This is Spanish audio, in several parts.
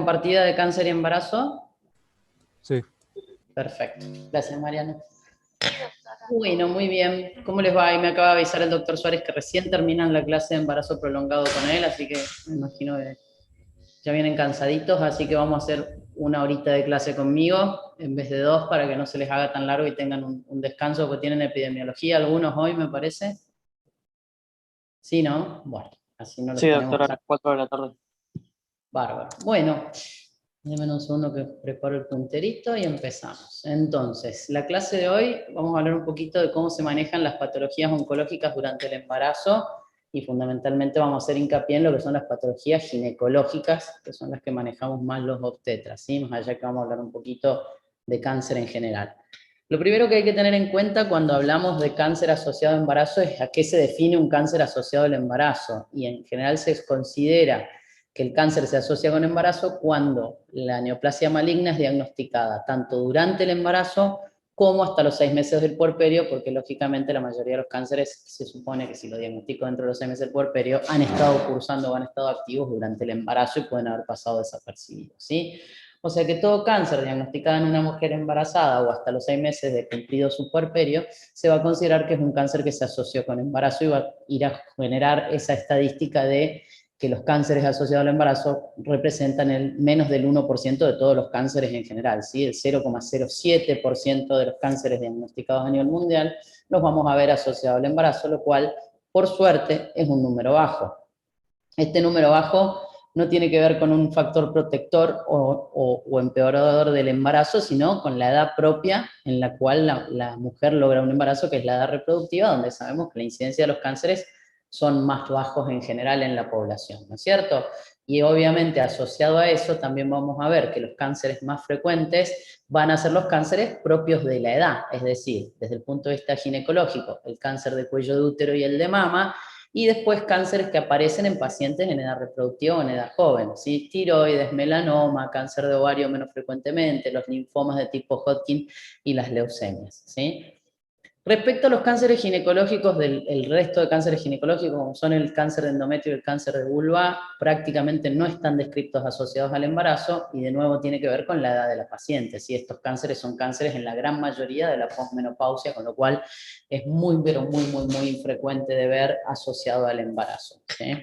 Compartida de cáncer y embarazo. Sí. Perfecto. Gracias, Mariana. Bueno, muy bien. ¿Cómo les va? Ahí me acaba de avisar el doctor Suárez que recién terminan la clase de embarazo prolongado con él, así que me imagino que ya vienen cansaditos, así que vamos a hacer una horita de clase conmigo en vez de dos para que no se les haga tan largo y tengan un descanso, porque tienen epidemiología algunos hoy, me parece. Sí, ¿no? Bueno, así no los Sí, tenemos doctora, a tan las 4 de la tarde. bárbaro. Bueno, déjenme un segundo que preparo el punterito y empezamos. Entonces, la clase de hoy vamos a hablar un poquito de cómo se manejan las patologías oncológicas durante el embarazo y fundamentalmente vamos a hacer hincapié en lo que son las patologías ginecológicas, que son las que manejamos más los obstetras, ¿sí? Más allá que vamos a hablar un poquito de cáncer en general. Lo primero que hay que tener en cuenta cuando hablamos de cáncer asociado a embarazo es a qué se define un cáncer asociado al embarazo, y en general se considera que el cáncer se asocia con embarazo cuando la neoplasia maligna es diagnosticada tanto durante el embarazo como hasta los 6 meses del puerperio, porque lógicamente la mayoría de los cánceres se supone que si lo diagnostico dentro de los 6 meses del puerperio han estado cursando o han estado activos durante el embarazo y pueden haber pasado desapercibidos, ¿sí? O sea que todo cáncer diagnosticado en una mujer embarazada o hasta los 6 meses de cumplido su puerperio se va a considerar que es un cáncer que se asoció con embarazo y va a ir a generar esa estadística de que los cánceres asociados al embarazo representan el menos del 1% de todos los cánceres en general, ¿sí? El 0,07% de los cánceres diagnosticados a nivel mundial los vamos a ver asociados al embarazo, lo cual, por suerte, es un número bajo. Este número bajo no tiene que ver con un factor protector o empeorador del embarazo, sino con la edad propia en la cual la mujer logra un embarazo, que es la edad reproductiva, donde sabemos que la incidencia de los cánceres son más bajos en general en la población, ¿no es cierto? Y obviamente asociado a eso también vamos a ver que los cánceres más frecuentes van a ser los cánceres propios de la edad, es decir, desde el punto de vista ginecológico, el cáncer de cuello de útero y el de mama, y después cánceres que aparecen en pacientes en edad reproductiva o en edad joven, ¿sí? Tiroides, melanoma, cáncer de ovario menos frecuentemente, los linfomas de tipo Hodgkin y las leucemias, ¿sí? Respecto a los cánceres ginecológicos, el resto de cánceres ginecológicos, como son el cáncer de endometrio y el cáncer de vulva, prácticamente no están descritos asociados al embarazo, y de nuevo tiene que ver con la edad de la paciente. ¿Sí? Estos cánceres son cánceres en la gran mayoría de la posmenopausia, con lo cual es muy, pero muy, muy, muy infrecuente de ver asociado al embarazo, ¿sí?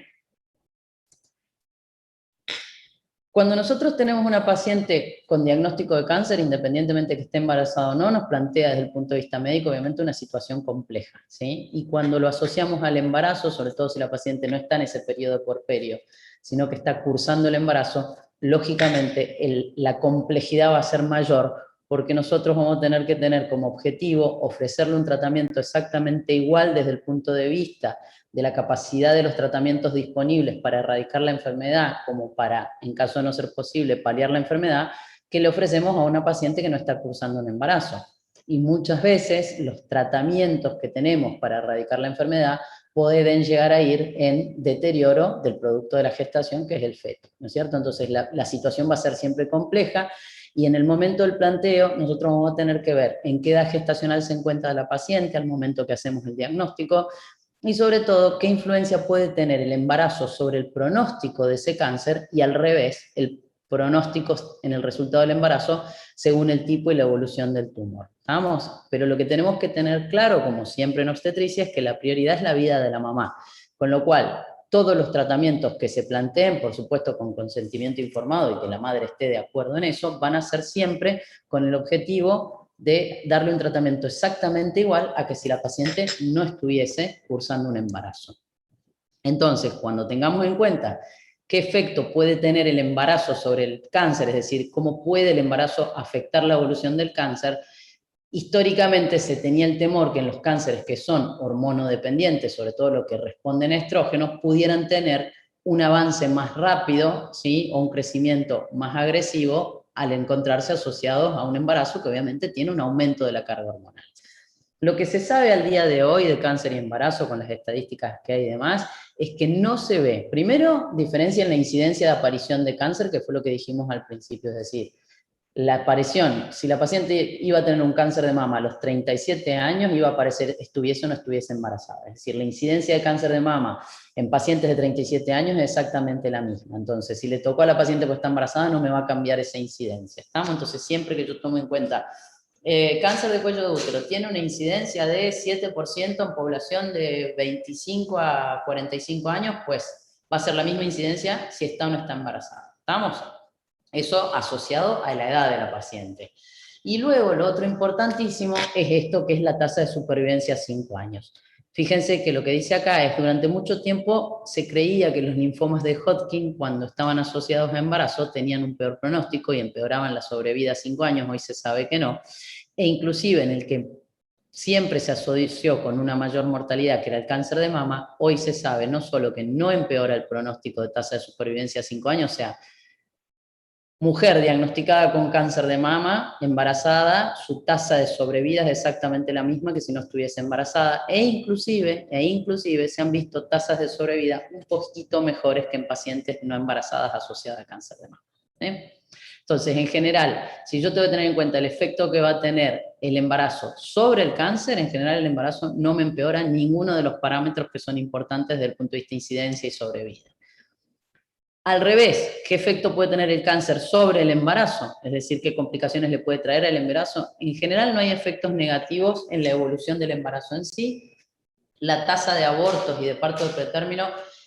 Cuando nosotros tenemos una paciente con diagnóstico de cáncer, independientemente que esté embarazada o no, nos plantea desde el punto de vista médico, obviamente, una situación compleja, ¿sí? Y cuando lo asociamos al embarazo, sobre todo si la paciente no está en ese periodo de puerperio, sino que está cursando el embarazo, lógicamente la complejidad va a ser mayor, porque nosotros vamos a tener que tener como objetivo ofrecerle un tratamiento exactamente igual desde el punto de vista de la capacidad de los tratamientos disponibles para erradicar la enfermedad, como para, en caso de no ser posible, paliar la enfermedad, que le ofrecemos a una paciente que no está cursando un embarazo. Y muchas veces los tratamientos que tenemos para erradicar la enfermedad pueden llegar a ir en deterioro del producto de la gestación, que es el feto, ¿no es cierto? Entonces la situación va a ser siempre compleja, y en el momento del planteo nosotros vamos a tener que ver en qué edad gestacional se encuentra la paciente al momento que hacemos el diagnóstico, y sobre todo, qué influencia puede tener el embarazo sobre el pronóstico de ese cáncer, y al revés, el pronóstico en el resultado del embarazo según el tipo y la evolución del tumor. ¿Vamos? Pero lo que tenemos que tener claro, como siempre en obstetricia, es que la prioridad es la vida de la mamá. Con lo cual, todos los tratamientos que se planteen, por supuesto con consentimiento informado y que la madre esté de acuerdo en eso, van a ser siempre con el objetivo de darle un tratamiento exactamente igual a que si la paciente no estuviese cursando un embarazo. Entonces, cuando tengamos en cuenta qué efecto puede tener el embarazo sobre el cáncer, es decir, cómo puede el embarazo afectar la evolución del cáncer, históricamente se tenía el temor que en los cánceres que son hormonodependientes, sobre todo lo que responden a estrógenos, pudieran tener un avance más rápido, ¿sí? O un crecimiento más agresivo al encontrarse asociados a un embarazo que obviamente tiene un aumento de la carga hormonal. Lo que se sabe al día de hoy de cáncer y embarazo, con las estadísticas que hay y demás, es que no se ve, primero, diferencia en la incidencia de aparición de cáncer, que fue lo que dijimos al principio, es decir, la aparición, si la paciente iba a tener un cáncer de mama a los 37 años, iba a aparecer, estuviese o no estuviese embarazada. Es decir, la incidencia de cáncer de mama en pacientes de 37 años es exactamente la misma. Entonces, si le tocó a la paciente que está embarazada, no me va a cambiar esa incidencia. ¿Estamos? Entonces, siempre que yo tomo en cuenta cáncer de cuello de útero, tiene una incidencia de 7% en población de 25 a 45 años, pues va a ser la misma incidencia si está o no está embarazada. ¿Estamos? Eso asociado a la edad de la paciente. Y luego lo otro importantísimo es esto que es la tasa de supervivencia a 5 años. Fíjense que lo que dice acá es, durante mucho tiempo se creía que los linfomas de Hodgkin, cuando estaban asociados a embarazo, tenían un peor pronóstico y empeoraban la sobrevida a 5 años, hoy se sabe que no. E inclusive en el que siempre se asoció con una mayor mortalidad, que era el cáncer de mama, hoy se sabe no solo que no empeora el pronóstico de tasa de supervivencia a 5 años, o sea, mujer diagnosticada con cáncer de mama, embarazada, su tasa de sobrevida es exactamente la misma que si no estuviese embarazada, e inclusive se han visto tasas de sobrevida un poquito mejores que en pacientes no embarazadas asociadas a cáncer de mama. Entonces, en general, si yo tengo que tener en cuenta el efecto que va a tener el embarazo sobre el cáncer, en general el embarazo no me empeora ninguno de los parámetros que son importantes desde el punto de vista de incidencia y sobrevida. Al revés, ¿qué efecto puede tener el cáncer sobre el embarazo? Es decir, ¿qué complicaciones le puede traer al embarazo? En general no hay efectos negativos en la evolución del embarazo en sí. La tasa de abortos y de parto de pretérmino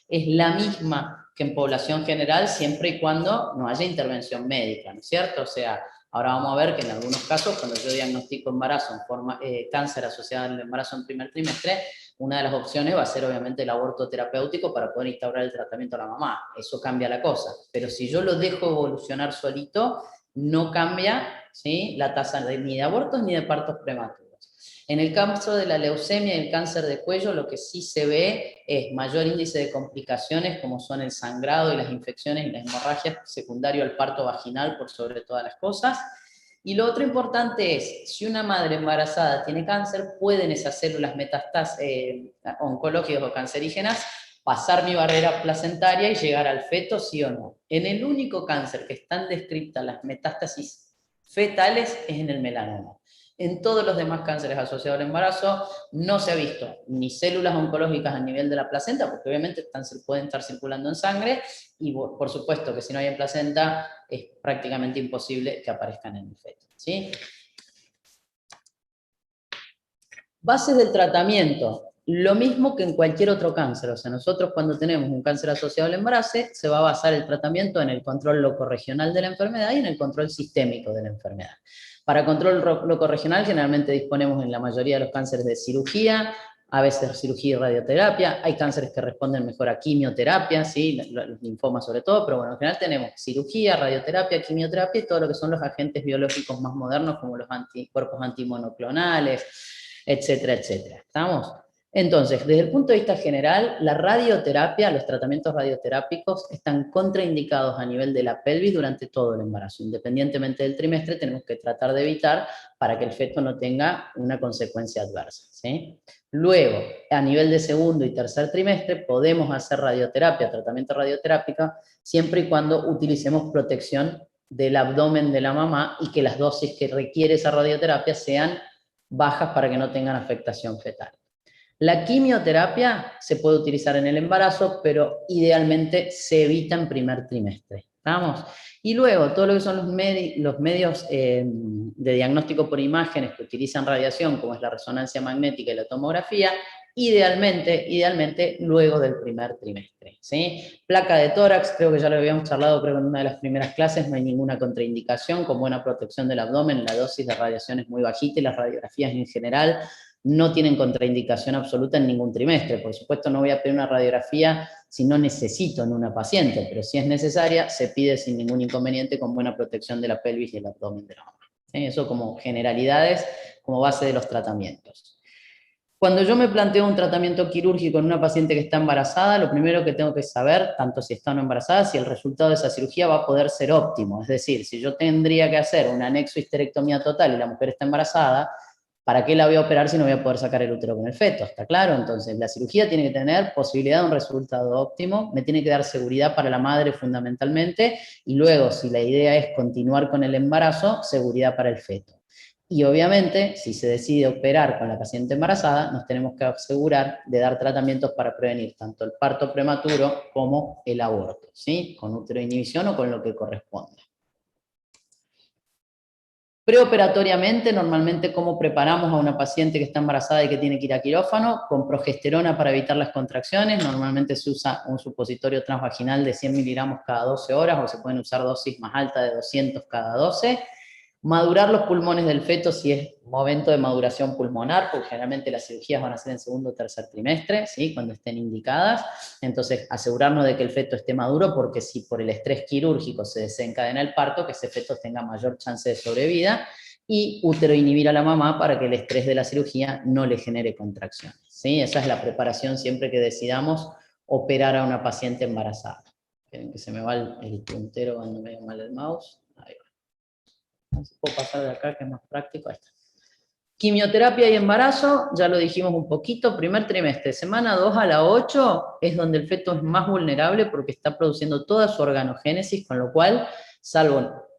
es la misma que en población general, siempre y cuando no haya intervención médica, ¿no es cierto? O sea, ahora vamos a ver que en algunos casos, cuando yo diagnostico embarazo en forma, cáncer asociado al embarazo en primer trimestre, una de las opciones va a ser obviamente el aborto terapéutico para poder instaurar el tratamiento a la mamá. Eso cambia la cosa. Pero si yo lo dejo evolucionar solito, no cambia, ¿sí?, la tasa ni de abortos ni de partos prematuros. En el caso de la leucemia y el cáncer de cuello, lo que sí se ve es mayor índice de complicaciones, como son el sangrado y las infecciones y las hemorragias secundario al parto vaginal, por sobre todas las cosas. Y lo otro importante es, si una madre embarazada tiene cáncer, pueden esas células oncológicas o cancerígenas pasar mi barrera placentaria y llegar al feto, sí o no. En el único cáncer que están descritas las metástasis fetales es en el melanoma. En todos los demás cánceres asociados al embarazo no se ha visto ni células oncológicas a nivel de la placenta, porque obviamente pueden estar circulando en sangre, y por supuesto que si no hay en placenta es prácticamente imposible que aparezcan en el feto, ¿sí? Bases del tratamiento. Lo mismo que en cualquier otro cáncer, o sea, nosotros cuando tenemos un cáncer asociado al embarazo, se va a basar el tratamiento en el control locorregional de la enfermedad y en el control sistémico de la enfermedad. Para control locorregional generalmente disponemos en la mayoría de los cánceres de cirugía, a veces cirugía y radioterapia, hay cánceres que responden mejor a quimioterapia, ¿sí?, los linfomas sobre todo, pero bueno, en general tenemos cirugía, radioterapia, quimioterapia y todo lo que son los agentes biológicos más modernos como los anticuerpos antimonoclonales, etcétera, etcétera. ¿Estamos? Entonces, desde el punto de vista general, la radioterapia, los tratamientos radioterápicos están contraindicados a nivel de la pelvis durante todo el embarazo. Independientemente del trimestre, tenemos que tratar de evitar para que el feto no tenga una consecuencia adversa, ¿sí? Luego, a nivel de segundo y tercer trimestre, podemos hacer radioterapia, tratamiento radioterápico, siempre y cuando utilicemos protección del abdomen de la mamá y que las dosis que requiere esa radioterapia sean bajas para que no tengan afectación fetal. La quimioterapia se puede utilizar en el embarazo, pero idealmente se evita en primer trimestre. ¿Estamos? Y luego, todo lo que son los medios de diagnóstico por imágenes que utilizan radiación, como es la resonancia magnética y la tomografía, idealmente luego del primer trimestre, ¿sí? Placa de tórax, creo que ya lo habíamos charlado, creo que en una de las primeras clases, no hay ninguna contraindicación, con buena protección del abdomen, la dosis de radiación es muy bajita y las radiografías en general no tienen contraindicación absoluta en ningún trimestre. Por supuesto, no voy a pedir una radiografía si no necesito en una paciente, pero si es necesaria, se pide sin ningún inconveniente con buena protección de la pelvis y el abdomen de la mamá. Eso como generalidades, como base de los tratamientos. Cuando yo me planteo un tratamiento quirúrgico en una paciente que está embarazada, lo primero que tengo que saber, tanto si está o no embarazada, si el resultado de esa cirugía va a poder ser óptimo. Es decir, si yo tendría que hacer un anexo histerectomía total y la mujer está embarazada, ¿para qué la voy a operar si no voy a poder sacar el útero con el feto? ¿Está claro? Entonces, la cirugía tiene que tener posibilidad de un resultado óptimo, me tiene que dar seguridad para la madre fundamentalmente, y luego, si la idea es continuar con el embarazo, seguridad para el feto. Y obviamente, si se decide operar con la paciente embarazada, nos tenemos que asegurar de dar tratamientos para prevenir tanto el parto prematuro como el aborto, ¿sí? Con útero de inhibición o con lo que corresponda. Preoperatoriamente, normalmente, ¿cómo preparamos a una paciente que está embarazada y que tiene que ir a quirófano? Con progesterona para evitar las contracciones. Normalmente se usa un supositorio transvaginal de 100 miligramos cada 12 horas, o se pueden usar dosis más altas de 200 cada 12. Madurar los pulmones del feto si es momento de maduración pulmonar, porque generalmente las cirugías van a ser en segundo o tercer trimestre, ¿sí? Cuando estén indicadas. Entonces, asegurarnos de que el feto esté maduro, porque si por el estrés quirúrgico se desencadena el parto, que ese feto tenga mayor chance de sobrevida. Y útero inhibir a la mamá para que el estrés de la cirugía no le genere contracciones, ¿sí? Esa es la preparación siempre que decidamos operar a una paciente embarazada. Esperen que se me va el puntero cuando me da mal el mouse. Ahí va. Puedo pasar de acá, que es más práctico. Ahí está. Quimioterapia y embarazo, ya lo dijimos un poquito, primer trimestre, semana 2 a la 8, es donde el feto es más vulnerable porque está produciendo toda su organogénesis, con lo cual, salvo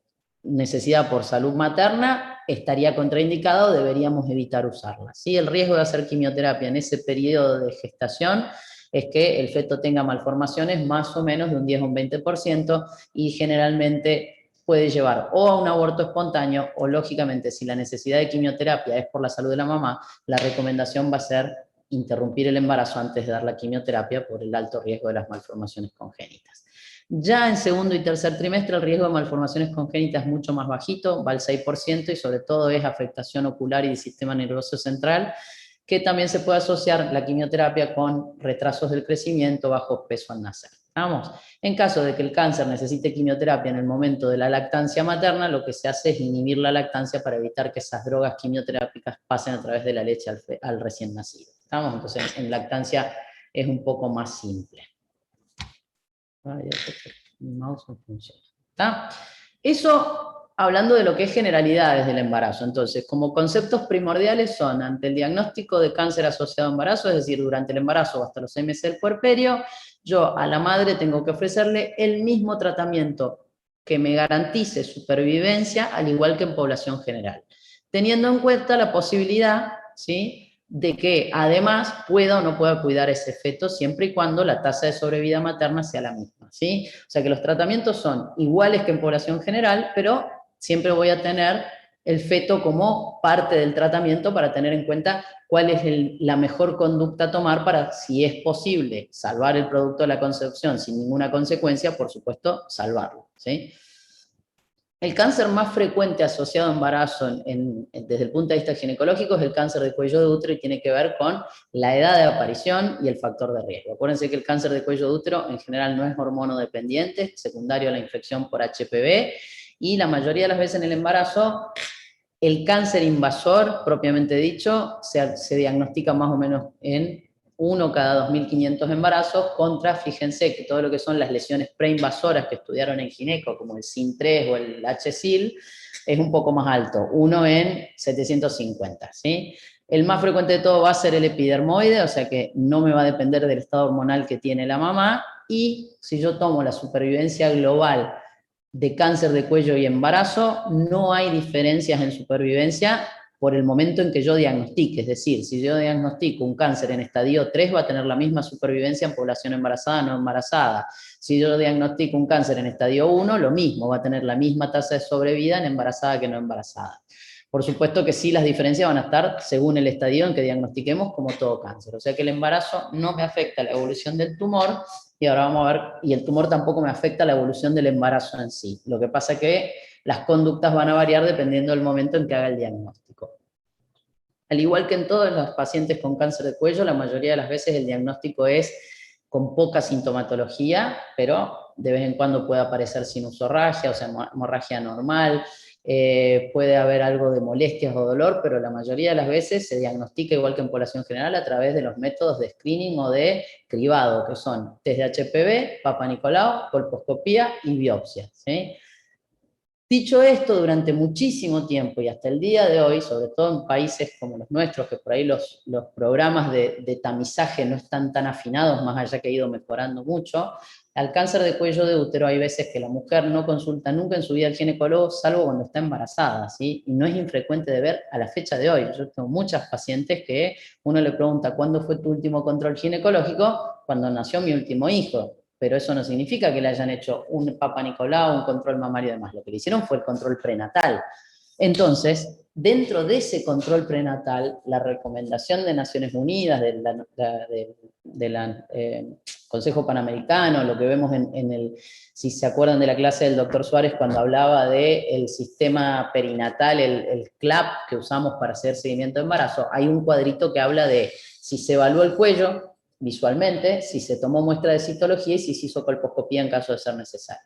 necesidad por salud materna, estaría contraindicado, deberíamos evitar usarla, ¿sí? El riesgo de hacer quimioterapia en ese periodo de gestación es que el feto tenga malformaciones más o menos de un 10 o un 20%, y generalmente puede llevar o a un aborto espontáneo, o lógicamente, si la necesidad de quimioterapia es por la salud de la mamá, la recomendación va a ser interrumpir el embarazo antes de dar la quimioterapia por el alto riesgo de las malformaciones congénitas. Ya en segundo y tercer trimestre el riesgo de malformaciones congénitas es mucho más bajito, va al 6%, y sobre todo es afectación ocular y del sistema nervioso central, que también se puede asociar la quimioterapia con retrasos del crecimiento, bajo peso al nacer. Vamos. En caso de que el cáncer necesite quimioterapia en el momento de la lactancia materna, lo que se hace es inhibir la lactancia para evitar que esas drogas quimioterápicas pasen a través de la leche al recién nacido. ¿Estamos? Entonces, en lactancia es un poco más simple. Mi mouse no funciona. ¿Está? Eso hablando de lo que es generalidades del embarazo. Entonces, como conceptos primordiales son, ante el diagnóstico de cáncer asociado a embarazo, es decir, durante el embarazo o hasta los 6 meses del puerperio, yo a la madre tengo que ofrecerle el mismo tratamiento que me garantice supervivencia, al igual que en población general, teniendo en cuenta la posibilidad, ¿sí?, de que además pueda o no pueda cuidar ese feto, siempre y cuando la tasa de sobrevida materna sea la misma, ¿sí? O sea que los tratamientos son iguales que en población general, pero siempre voy a tener el feto como parte del tratamiento, para tener en cuenta cuál es la mejor conducta a tomar para, si es posible, salvar el producto de la concepción sin ninguna consecuencia, por supuesto, salvarlo, ¿sí? El cáncer más frecuente asociado a embarazo desde el punto de vista ginecológico es el cáncer de cuello de útero, y tiene que ver con la edad de aparición y el factor de riesgo. Acuérdense que el cáncer de cuello de útero en general no es hormonodependiente, secundario a la infección por HPV, y la mayoría de las veces en el embarazo el cáncer invasor, propiamente dicho, se diagnostica más o menos en 1 cada 2.500 embarazos, contra, fíjense que todo lo que son las lesiones preinvasoras que estudiaron en gineco, como el SIN3 o el HSIL, es un poco más alto, 1 en 750, ¿sí? El más frecuente de todo va a ser el epidermoide, o sea que no me va a depender del estado hormonal que tiene la mamá, y si yo tomo la supervivencia global de cáncer de cuello y embarazo, no hay diferencias en supervivencia por el momento en que yo diagnostique. Es decir, si yo diagnostico un cáncer en estadio 3, va a tener la misma supervivencia en población embarazada, no embarazada. Si yo diagnostico un cáncer en estadio 1, lo mismo, va a tener la misma tasa de sobrevida en embarazada que no embarazada. Por supuesto que sí, las diferencias van a estar según el estadio en que diagnostiquemos, como todo cáncer. O sea que el embarazo no me afecta la evolución del tumor, y ahora vamos a ver, y el tumor tampoco me afecta la evolución del embarazo en sí. Lo que pasa es que las conductas van a variar dependiendo del momento en que haga el diagnóstico. Al igual que en todos los pacientes con cáncer de cuello, la mayoría de las veces el diagnóstico es con poca sintomatología, pero de vez en cuando puede aparecer sinusorragia, o sea, hemorragia normal, puede haber algo de molestias o dolor, pero la mayoría de las veces se diagnostica, igual que en población general, a través de los métodos de screening o de cribado, que son test de HPV, Papa Nicolau, colposcopía y biopsia, ¿sí? Dicho esto, durante muchísimo tiempo y hasta el día de hoy, sobre todo en países como los nuestros, que por ahí los programas de tamizaje no están tan afinados, más allá que ha ido mejorando mucho, al cáncer de cuello de útero hay veces que la mujer no consulta nunca en su vida al ginecólogo, salvo cuando está embarazada, ¿sí? Y no es infrecuente de ver a la fecha de hoy. Yo tengo muchas pacientes que uno le pregunta, ¿cuándo fue tu último control ginecológico? Cuando nació mi último hijo. Pero eso no significa que le hayan hecho un Papa Nicolau, un control mamario y demás. Lo que le hicieron fue el control prenatal. Entonces, dentro de ese control prenatal, la recomendación de Naciones Unidas, del Consejo Panamericano, lo que vemos si se acuerdan de la clase del doctor Suárez cuando hablaba del sistema perinatal, el CLAP que usamos para hacer seguimiento de embarazo, hay un cuadrito que habla de si se evaluó el cuello visualmente, si se tomó muestra de citología y si se hizo colposcopía en caso de ser necesario.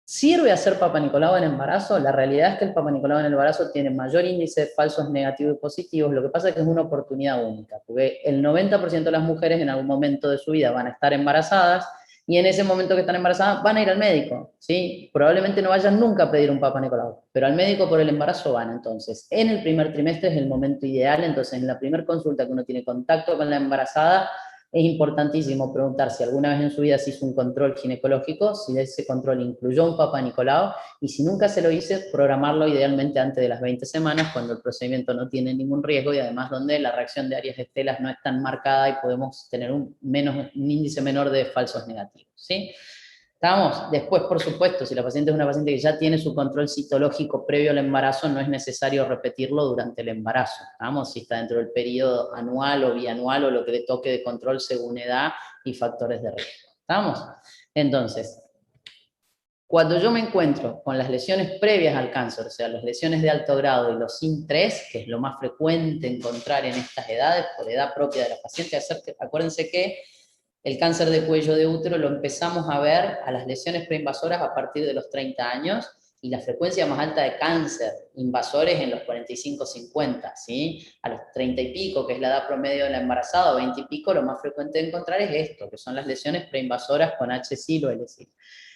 ¿Sirve hacer Papa Nicolau en embarazo? La realidad es que el Papa Nicolau en el embarazo tiene mayor índice de falsos negativos y positivos, lo que pasa es que es una oportunidad única, porque el 90% de las mujeres en algún momento de su vida van a estar embarazadas, y en ese momento que están embarazadas van a ir al médico, ¿sí? Probablemente no vayan nunca a pedir un Papa Nicolau, pero al médico por el embarazo van. Entonces, en el primer trimestre es el momento ideal. Entonces en la primera consulta que uno tiene contacto con la embarazada, es importantísimo preguntar si alguna vez en su vida se hizo un control ginecológico, si ese control incluyó un Papa Nicolau, y si nunca se lo hice, programarlo idealmente antes de las 20 semanas, cuando el procedimiento no tiene ningún riesgo y además donde la reacción de Arias estelas no es tan marcada y podemos tener un índice menor de falsos negativos, ¿sí? ¿Estamos? Después, por supuesto, si la paciente es una paciente que ya tiene su control citológico previo al embarazo, no es necesario repetirlo durante el embarazo. ¿Estamos? Si está dentro del periodo anual o bianual o lo que le toque de control según edad y factores de riesgo. ¿Estamos? Entonces, cuando yo me encuentro con las lesiones previas al cáncer, o sea, las lesiones de alto grado y los SIN3, que es lo más frecuente encontrar en estas edades, por edad propia de la paciente, acuérdense que el cáncer de cuello de útero lo empezamos a ver a las lesiones preinvasoras a partir de los 30 años, y la frecuencia más alta de cáncer invasores en los 45-50, ¿sí? A los 30 y pico, que es la edad promedio de la embarazada, o 20 y pico, lo más frecuente de encontrar es esto, que son las lesiones preinvasoras con HSIL o LSIL.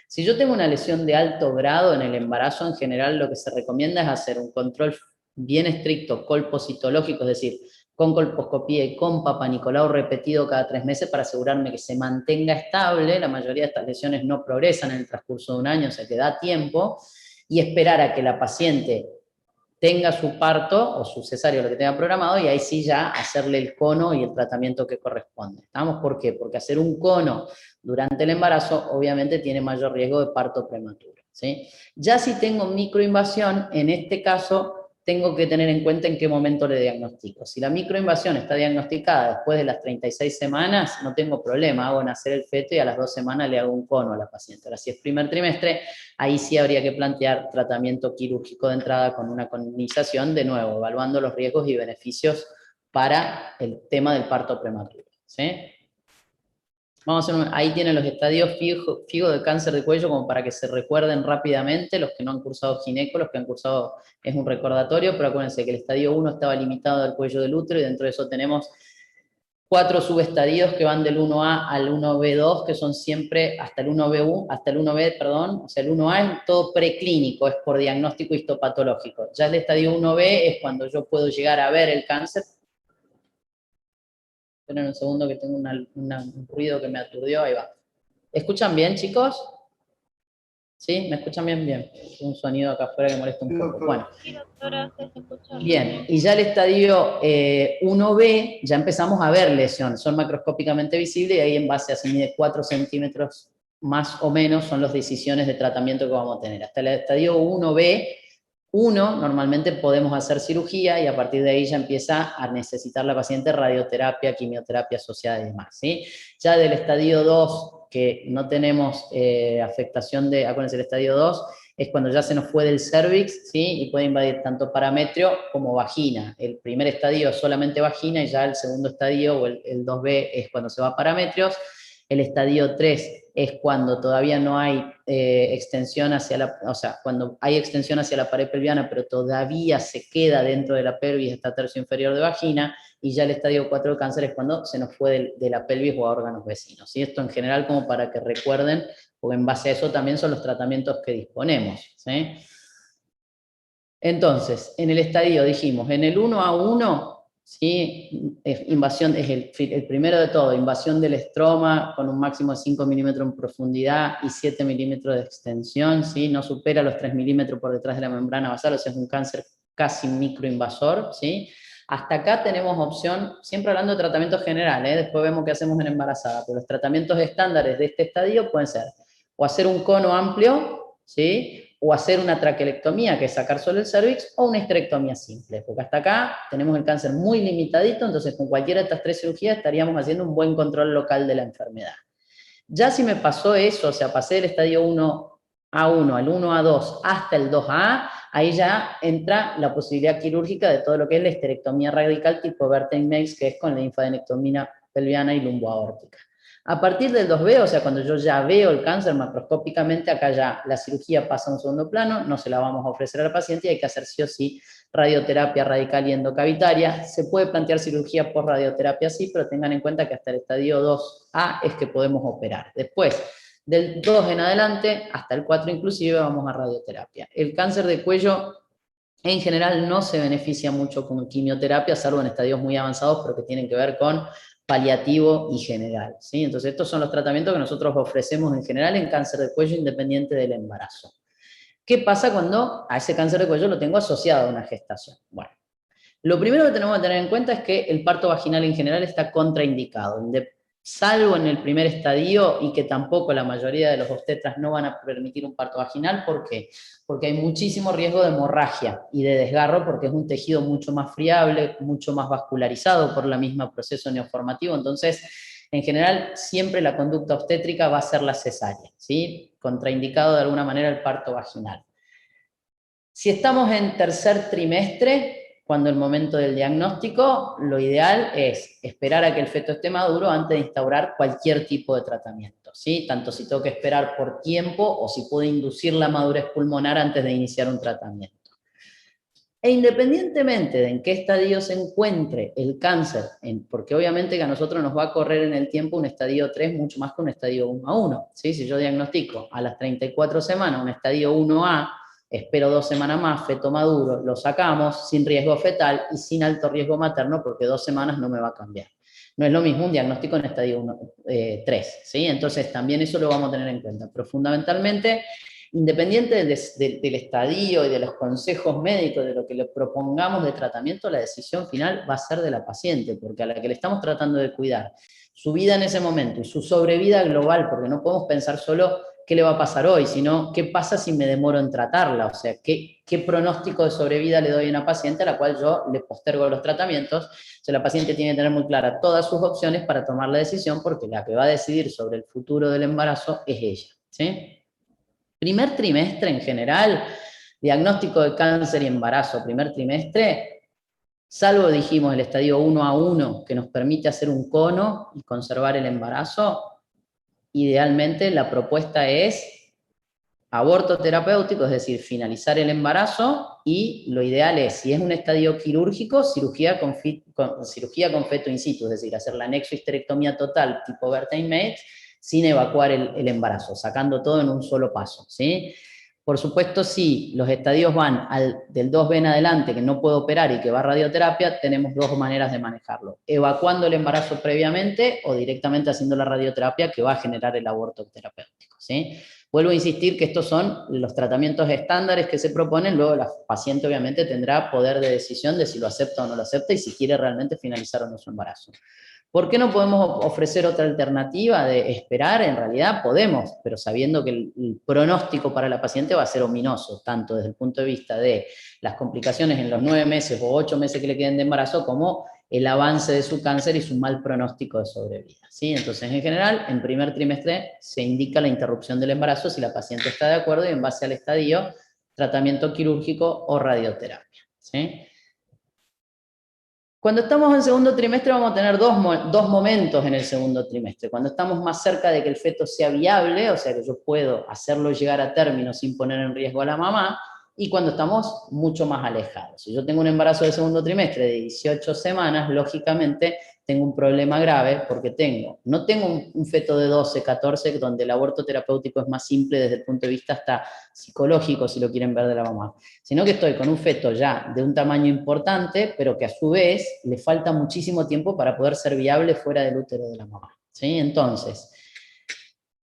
Si yo tengo una lesión de alto grado en el embarazo, en general lo que se recomienda es hacer un control bien estricto, colpocitológico, es decir, con colposcopía y con Papa Nicolau repetido cada 3 meses para asegurarme que se mantenga estable. La mayoría de estas lesiones no progresan en el transcurso de un año, o sea que da tiempo, y esperar a que la paciente tenga su parto o su cesárea, lo que tenga programado, y ahí sí ya hacerle el cono y el tratamiento que corresponde. ¿Estamos? ¿Por qué? Porque hacer un cono durante el embarazo obviamente tiene mayor riesgo de parto prematuro, ¿sí? Ya si tengo microinvasión, en este caso tengo que tener en cuenta en qué momento le diagnostico. Si la microinvasión está diagnosticada después de las 36 semanas, no tengo problema, hago nacer el feto y a las 2 semanas le hago un cono a la paciente. Ahora, si es primer trimestre, ahí sí habría que plantear tratamiento quirúrgico de entrada con una colonización, de nuevo, evaluando los riesgos y beneficios para el tema del parto prematuro, ¿sí? Vamos a hacer ahí tienen los estadios FIGO de cáncer de cuello, como para que se recuerden rápidamente, los que no han cursado gineco, los que han cursado es un recordatorio, pero acuérdense que el estadio 1 estaba limitado al cuello del útero, y dentro de eso tenemos 4 subestadios que van del 1A al 1B2, que son siempre hasta el 1B1, hasta el 1B, perdón, o sea, el 1A es todo preclínico, es por diagnóstico histopatológico. Ya el estadio 1B es cuando yo puedo llegar a ver el cáncer. Esperen un segundo que tengo un ruido que me aturdió, ahí va. ¿Escuchan bien, chicos? ¿Sí? ¿Me escuchan bien? Bien. Hay un sonido acá afuera que molesta un poco. Bueno. Sí, doctora, se escucha. Bien, y ya el estadio 1B, ya empezamos a ver lesiones, son macroscópicamente visibles, y ahí en base a se mide 4 centímetros más o menos, son las decisiones de tratamiento que vamos a tener. Hasta el estadio 1B, normalmente podemos hacer cirugía, y a partir de ahí ya empieza a necesitar la paciente radioterapia, quimioterapia asociada y demás, ¿sí? Ya del estadio 2, que no tenemos afectación de, acuérdense, el estadio 2 es cuando ya se nos fue del cervix, ¿sí? Y puede invadir tanto parametrio como vagina. El primer estadio es solamente vagina, y ya el segundo estadio, o el 2B, es cuando se va a parametrios. El estadio 3 es cuando todavía no hay extensión hacia la, o sea, cuando hay extensión hacia la pared pelviana, pero todavía se queda dentro de la pelvis esta tercio inferior de vagina, y ya el estadio 4 de cáncer es cuando se nos fue de la pelvis o a órganos vecinos. Y esto en general como para que recuerden, porque en base a eso también son los tratamientos que disponemos, ¿sí? Entonces, en el estadio dijimos, en el 1A1, ¿sí? Invasión, es el primero de todo, invasión del estroma con un máximo de 5 milímetros en profundidad y 7 milímetros de extensión, ¿sí? No supera los 3 milímetros por detrás de la membrana basal, o sea, es un cáncer casi microinvasor, ¿sí? Hasta acá tenemos opción, siempre hablando de tratamiento general, después vemos qué hacemos en embarazada, pero los tratamientos estándares de este estadio pueden ser o hacer un cono amplio, ¿sí? O hacer una traquelectomía, que es sacar solo el cervix, o una histerectomía simple, porque hasta acá tenemos el cáncer muy limitadito, entonces con cualquiera de estas tres cirugías estaríamos haciendo un buen control local de la enfermedad. Ya si me pasó eso, o sea, pasé del estadio 1A1 al 1A2 hasta el 2A, ahí ya entra la posibilidad quirúrgica de todo lo que es la histerectomía radical tipo Vertex, que es con la linfadenectomía pelviana y lumboaórtica. A partir del 2B, o sea, cuando yo ya veo el cáncer macroscópicamente, acá ya la cirugía pasa a un segundo plano, no se la vamos a ofrecer al paciente y hay que hacer sí o sí radioterapia radical y endocavitaria. Se puede plantear cirugía por radioterapia, sí, pero tengan en cuenta que hasta el estadio 2A es que podemos operar. Después, del 2 en adelante, hasta el 4 inclusive, vamos a radioterapia. El cáncer de cuello en general no se beneficia mucho con quimioterapia, salvo en estadios muy avanzados, pero que tienen que ver con paliativo y general, ¿sí? Entonces estos son los tratamientos que nosotros ofrecemos en general en cáncer de cuello independiente del embarazo. ¿Qué pasa cuando a ese cáncer de cuello lo tengo asociado a una gestación? Bueno, lo primero que tenemos que tener en cuenta es que el parto vaginal en general está contraindicado, salvo en el primer estadio, y que tampoco la mayoría de los obstetras no van a permitir un parto vaginal. ¿Por qué? Porque hay muchísimo riesgo de hemorragia y de desgarro, porque es un tejido mucho más friable, mucho más vascularizado por el mismo proceso neoformativo. Entonces, en general, siempre la conducta obstétrica va a ser la cesárea, ¿sí? Contraindicado de alguna manera el parto vaginal. Si estamos en tercer trimestre, cuando el momento del diagnóstico, lo ideal es esperar a que el feto esté maduro antes de instaurar cualquier tipo de tratamiento, ¿sí? Tanto si tengo que esperar por tiempo o si puedo inducir la madurez pulmonar antes de iniciar un tratamiento. E independientemente de en qué estadio se encuentre el cáncer, porque obviamente que a nosotros nos va a correr en el tiempo un estadio 3 mucho más que un estadio 1A1, ¿sí? Si yo diagnostico a las 34 semanas un estadio 1A, espero 2 semanas más, feto maduro, lo sacamos sin riesgo fetal y sin alto riesgo materno, porque 2 semanas no me va a cambiar. No es lo mismo un diagnóstico en estadio 3, ¿sí? Entonces también eso lo vamos a tener en cuenta, pero fundamentalmente, independiente del estadio y de los consejos médicos, de lo que le propongamos de tratamiento, la decisión final va a ser de la paciente, porque a la que le estamos tratando de cuidar su vida en ese momento y su sobrevida global, porque no podemos pensar solo qué le va a pasar hoy, sino qué pasa si me demoro en tratarla, o sea, qué pronóstico de sobrevida le doy a una paciente a la cual yo le postergo los tratamientos. O sea, la paciente tiene que tener muy clara todas sus opciones para tomar la decisión, porque la que va a decidir sobre el futuro del embarazo es ella, ¿sí? Primer trimestre en general, diagnóstico de cáncer y embarazo, primer trimestre, salvo dijimos el estadio 1A1 que nos permite hacer un cono y conservar el embarazo, idealmente la propuesta es aborto terapéutico, es decir, finalizar el embarazo, y lo ideal es, si es un estadio quirúrgico, cirugía con feto in situ, es decir, hacer la nexohisterectomía total tipo Vertex sin evacuar el embarazo, sacando todo en un solo paso, ¿sí? Por supuesto, si los estadios van del 2B en adelante, que no puedo operar y que va a radioterapia, tenemos dos maneras de manejarlo: evacuando el embarazo previamente o directamente haciendo la radioterapia, que va a generar el aborto terapéutico, ¿sí? Vuelvo a insistir que estos son los tratamientos estándares que se proponen, luego la paciente obviamente tendrá poder de decisión de si lo acepta o no lo acepta y si quiere realmente finalizar o no su embarazo. ¿Por qué no podemos ofrecer otra alternativa de esperar? En realidad podemos, pero sabiendo que el pronóstico para la paciente va a ser ominoso, tanto desde el punto de vista de las complicaciones en los 9 meses o 8 meses que le queden de embarazo, como el avance de su cáncer y su mal pronóstico de sobrevida, ¿sí? Entonces, en general, en primer trimestre se indica la interrupción del embarazo si la paciente está de acuerdo y en base al estadio, tratamiento quirúrgico o radioterapia, ¿sí? Cuando estamos en segundo trimestre vamos a tener dos momentos en el segundo trimestre. Cuando estamos más cerca de que el feto sea viable, o sea que yo puedo hacerlo llegar a término sin poner en riesgo a la mamá, y cuando estamos mucho más alejados. Si yo tengo un embarazo de segundo trimestre de 18 semanas, lógicamente tengo un problema grave porque no tengo un feto de 12, 14, donde el aborto terapéutico es más simple desde el punto de vista hasta psicológico, si lo quieren ver de la mamá, sino que estoy con un feto ya de un tamaño importante, pero que a su vez le falta muchísimo tiempo para poder ser viable fuera del útero de la mamá, ¿sí? Entonces,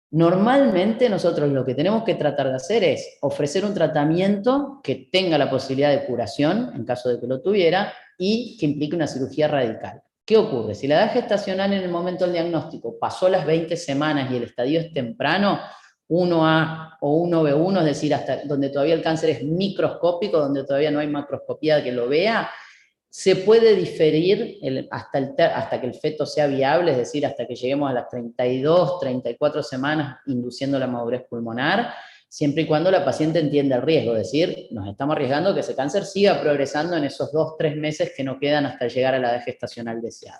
normalmente nosotros lo que tenemos que tratar de hacer es ofrecer un tratamiento que tenga la posibilidad de curación, en caso de que lo tuviera, y que implique una cirugía radical. ¿Qué ocurre? Si la edad gestacional en el momento del diagnóstico pasó las 20 semanas y el estadio es temprano, 1A o 1B1, es decir, hasta donde todavía el cáncer es microscópico, donde todavía no hay macroscopía que lo vea, se puede diferir hasta que el feto sea viable, es decir, hasta que lleguemos a las 32, 34 semanas induciendo la madurez pulmonar, siempre y cuando la paciente entienda el riesgo, es decir, nos estamos arriesgando a que ese cáncer siga progresando en esos 2, 3 meses que nos quedan hasta llegar a la edad gestacional deseada.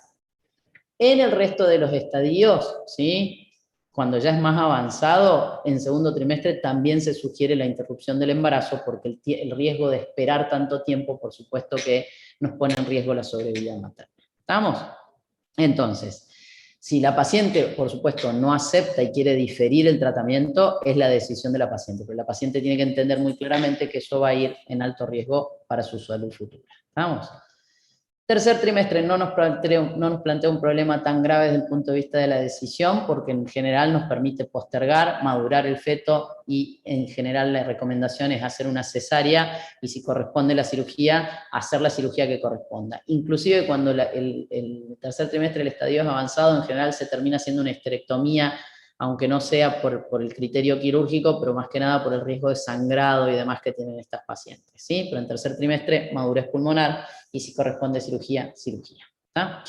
En el resto de los estadios, ¿sí?, cuando ya es más avanzado, en segundo trimestre también se sugiere la interrupción del embarazo porque el riesgo de esperar tanto tiempo, por supuesto que nos pone en riesgo la sobrevida materna. ¿Estamos? Entonces, si la paciente, por supuesto, no acepta y quiere diferir el tratamiento, es la decisión de la paciente, pero la paciente tiene que entender muy claramente que eso va a ir en alto riesgo para su salud futura. ¿Estamos? Tercer trimestre no nos plantea un problema tan grave desde el punto de vista de la decisión, porque en general nos permite postergar, madurar el feto, y en general la recomendación es hacer una cesárea, y si corresponde la cirugía, hacer la cirugía que corresponda. Inclusive cuando el tercer trimestre el estadio es avanzado, en general se termina haciendo una histerectomía, aunque no sea por el criterio quirúrgico, pero más que nada por el riesgo de sangrado y demás que tienen estas pacientes, ¿sí? Pero en tercer trimestre, madurez pulmonar, y si corresponde cirugía, cirugía. ¿Tá?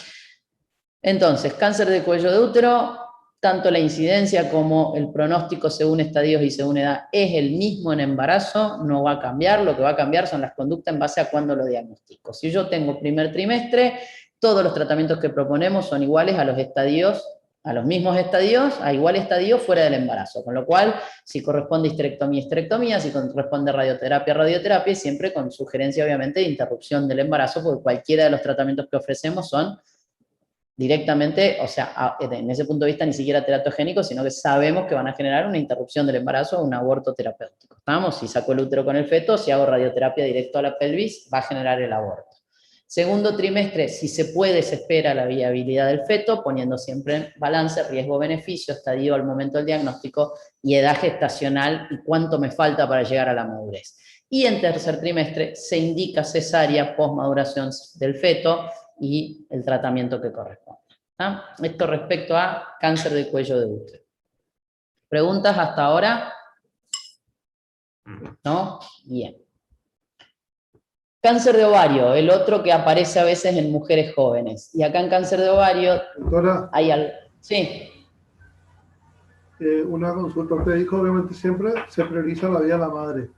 Entonces, cáncer de cuello de útero, tanto la incidencia como el pronóstico según estadios y según edad es el mismo en embarazo, no va a cambiar, lo que va a cambiar son las conductas en base a cuándo lo diagnostico. Si yo tengo primer trimestre, todos los tratamientos que proponemos son iguales a los estadios, a los mismos estadios, a igual estadio fuera del embarazo, con lo cual, si corresponde histerectomía, histerectomía, si corresponde radioterapia, radioterapia, siempre con sugerencia, obviamente, de interrupción del embarazo, porque cualquiera de los tratamientos que ofrecemos son directamente, o sea, en ese punto de vista ni siquiera teratogénicos, sino que sabemos que van a generar una interrupción del embarazo o un aborto terapéutico. ¿Estamos? Si saco el útero con el feto, si hago radioterapia directo a la pelvis, va a generar el aborto. Segundo trimestre, si se puede, se espera la viabilidad del feto, poniendo siempre en balance riesgo-beneficio, estadio al momento del diagnóstico, y edad gestacional y cuánto me falta para llegar a la madurez. Y en tercer trimestre se indica cesárea post-maduración del feto y el tratamiento que corresponde. ¿Ah? Esto respecto a cáncer de cuello de útero. ¿Preguntas hasta ahora? ¿No? Bien. Cáncer de ovario, el otro que aparece a veces en mujeres jóvenes. Y acá en cáncer de ovario Doctora, hay algo. Sí. Una consulta. Usted dijo, obviamente, siempre se prioriza la vida de la madre.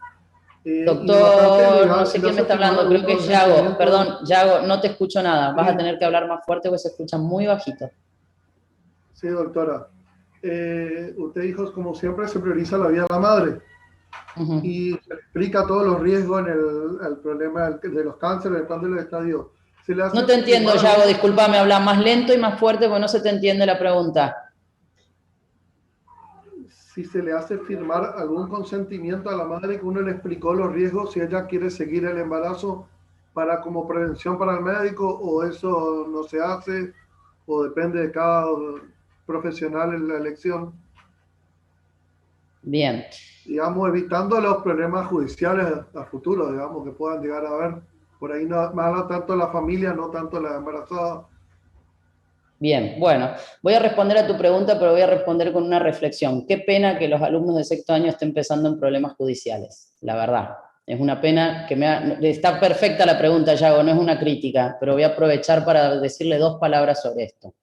Doctor, no sé quién me está hablando, creo que es Yago. Perdón, Yago, no te escucho nada. Vas a tener que hablar más fuerte porque se escucha muy bajito. Sí, doctora. Usted dijo, como siempre, se prioriza la vida de la madre. Y se explica todos los riesgos en el problema de los cánceres, del plan de los estadios. No te entiendo, Yago, discúlpame, habla más lento y más fuerte porque no se te entiende la pregunta. Si se le hace firmar algún consentimiento a la madre que uno le explicó los riesgos, si ella quiere seguir el embarazo para como prevención para el médico, o eso no se hace, o depende de cada profesional en la elección. Bien. Digamos, evitando los problemas judiciales a futuro, digamos, que puedan llegar a haber. Por ahí no tanto la familia, no tanto la embarazada. Bien, bueno, voy a responder a tu pregunta, pero voy a responder con una reflexión. Qué pena que los alumnos de sexto año estén empezando en problemas judiciales, la verdad. Es una pena que está perfecta la pregunta, Yago, no es una crítica, pero voy a aprovechar para decirle dos palabras sobre esto.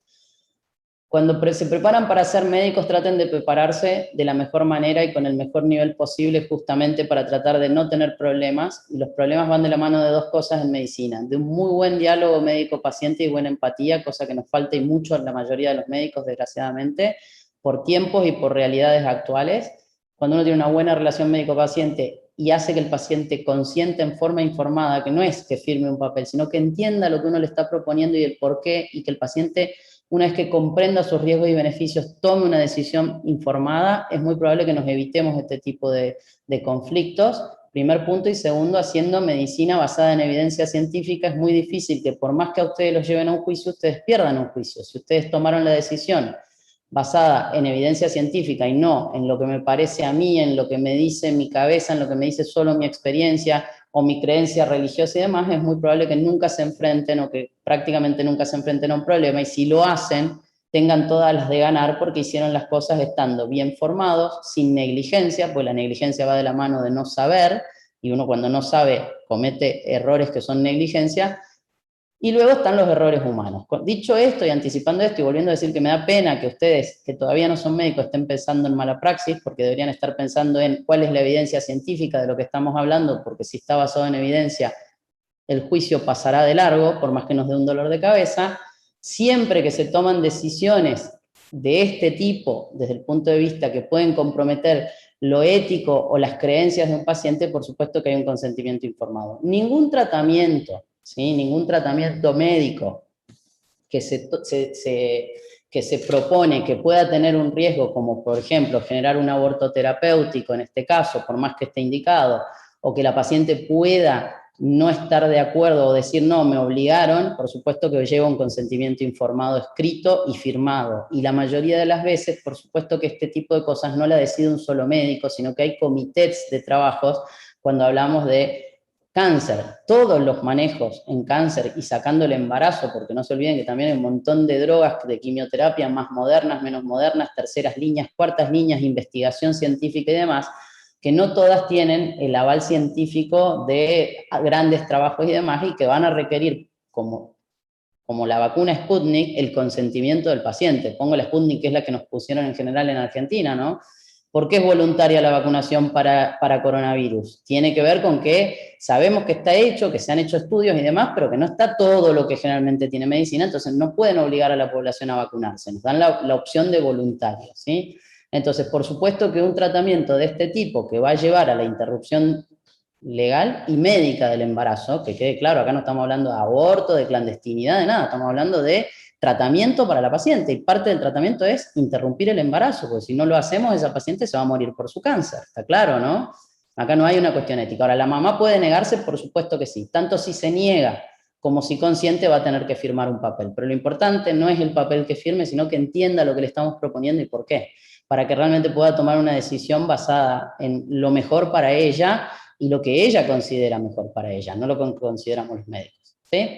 Cuando se preparan para ser médicos, traten de prepararse de la mejor manera y con el mejor nivel posible, justamente para tratar de no tener problemas. Y los problemas van de la mano de dos cosas en medicina: de un muy buen diálogo médico-paciente y buena empatía, cosa que nos falta y mucho en la mayoría de los médicos, desgraciadamente, por tiempos y por realidades actuales. Cuando uno tiene una buena relación médico-paciente y hace que el paciente consienta en forma informada, que no es que firme un papel, sino que entienda lo que uno le está proponiendo y el por qué, y que el paciente, una vez que comprenda sus riesgos y beneficios, tome una decisión informada, es muy probable que nos evitemos este tipo de conflictos. Primer punto. Y segundo, haciendo medicina basada en evidencia científica, es muy difícil que por más que a ustedes los lleven a un juicio, ustedes pierdan un juicio. Si ustedes tomaron la decisión basada en evidencia científica y no en lo que me parece a mí, en lo que me dice mi cabeza, en lo que me dice solo mi experiencia o mi creencia religiosa y demás, es muy probable que nunca se enfrenten, o que prácticamente nunca se enfrenten a un problema, y si lo hacen, tengan todas las de ganar, porque hicieron las cosas estando bien formados, sin negligencia, pues la negligencia va de la mano de no saber, y uno cuando no sabe comete errores que son negligencia. Y luego están los errores humanos. Dicho esto y anticipando esto y volviendo a decir que me da pena que ustedes, que todavía no son médicos, estén pensando en mala praxis, porque deberían estar pensando en cuál es la evidencia científica de lo que estamos hablando, porque si está basado en evidencia, el juicio pasará de largo, por más que nos dé un dolor de cabeza. Siempre que se toman decisiones de este tipo, desde el punto de vista que pueden comprometer lo ético o las creencias de un paciente, por supuesto que hay un consentimiento informado. Ningún tratamiento, ¿sí? Ningún tratamiento médico que se propone que pueda tener un riesgo, como por ejemplo generar un aborto terapéutico, en este caso, por más que esté indicado, o que la paciente pueda no estar de acuerdo o decir no, me obligaron, por supuesto que lleva un consentimiento informado, escrito y firmado. Y la mayoría de las veces, por supuesto que este tipo de cosas no la decide un solo médico, sino que hay comités de trabajos cuando hablamos de cáncer. Todos los manejos en cáncer y sacando el embarazo, porque no se olviden que también hay un montón de drogas de quimioterapia, más modernas, menos modernas, terceras líneas, cuartas líneas, investigación científica y demás, que no todas tienen el aval científico de grandes trabajos y demás, y que van a requerir, como la vacuna Sputnik, el consentimiento del paciente. Pongo la Sputnik, que es la que nos pusieron en general en Argentina, ¿no? ¿Por qué es voluntaria la vacunación para coronavirus? Tiene que ver con que sabemos que está hecho, que se han hecho estudios y demás, pero que no está todo lo que generalmente tiene medicina, entonces no pueden obligar a la población a vacunarse, nos dan la opción de voluntario, ¿sí? Entonces, por supuesto que un tratamiento de este tipo, que va a llevar a la interrupción legal y médica del embarazo, que quede claro, acá no estamos hablando de aborto, de clandestinidad, de nada, estamos hablando de tratamiento para la paciente, y parte del tratamiento es interrumpir el embarazo, porque si no lo hacemos, esa paciente se va a morir por su cáncer, está claro, ¿no? Acá no hay una cuestión ética. Ahora, ¿la mamá puede negarse? Por supuesto que sí, tanto si se niega como si consciente va a tener que firmar un papel, pero lo importante no es el papel que firme, sino que entienda lo que le estamos proponiendo y por qué, para que realmente pueda tomar una decisión basada en lo mejor para ella y lo que ella considera mejor para ella, no lo que consideramos los médicos, ¿sí?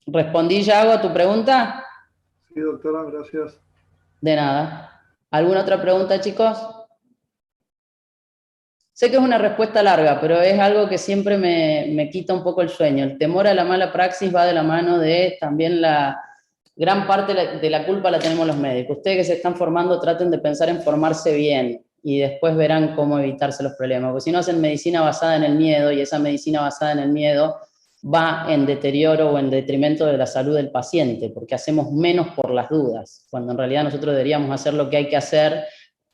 ¿Respondí ya a tu pregunta? Sí, doctora, gracias. De nada. ¿Alguna otra pregunta, chicos? Sé que es una respuesta larga, pero es algo que siempre me quita un poco el sueño. El temor a la mala praxis va de la mano de también la gran parte de la culpa la tenemos los médicos. Ustedes que se están formando, traten de pensar en formarse bien y después verán cómo evitarse los problemas. Porque si no hacen medicina basada en el miedo, y esa medicina basada en el miedo va en deterioro o en detrimento de la salud del paciente, porque hacemos menos por las dudas, cuando en realidad nosotros deberíamos hacer lo que hay que hacer,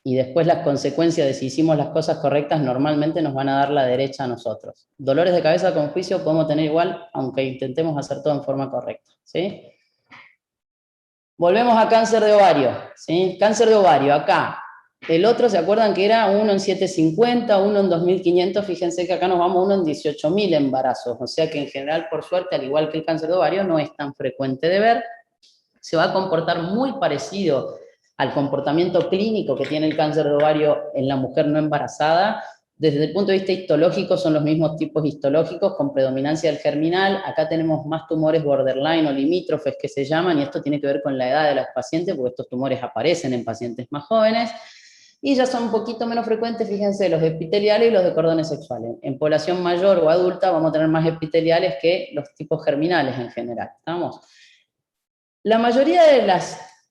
y después las consecuencias de si hicimos las cosas correctas normalmente nos van a dar la derecha a nosotros. Dolores de cabeza con juicio podemos tener igual, aunque intentemos hacer todo en forma correcta, ¿sí? Volvemos a cáncer de ovario, ¿sí? Cáncer de ovario, acá. El otro, ¿se acuerdan que era uno en 750, uno en 2500? Fíjense que acá nos vamos uno en 18.000 embarazos, o sea que en general, por suerte, al igual que el cáncer de ovario, no es tan frecuente de ver. Se va a comportar muy parecido al comportamiento clínico que tiene el cáncer de ovario en la mujer no embarazada. Desde el punto de vista histológico son los mismos tipos histológicos con predominancia del germinal. Acá tenemos más tumores borderline o limítrofes que se llaman, y esto tiene que ver con la edad de los pacientes, porque estos tumores aparecen en pacientes más jóvenes. Y ya son un poquito menos frecuentes, fíjense, los epiteliales y los de cordones sexuales. En población mayor o adulta vamos a tener más epiteliales que los tipos germinales en general, ¿estamos? La mayoría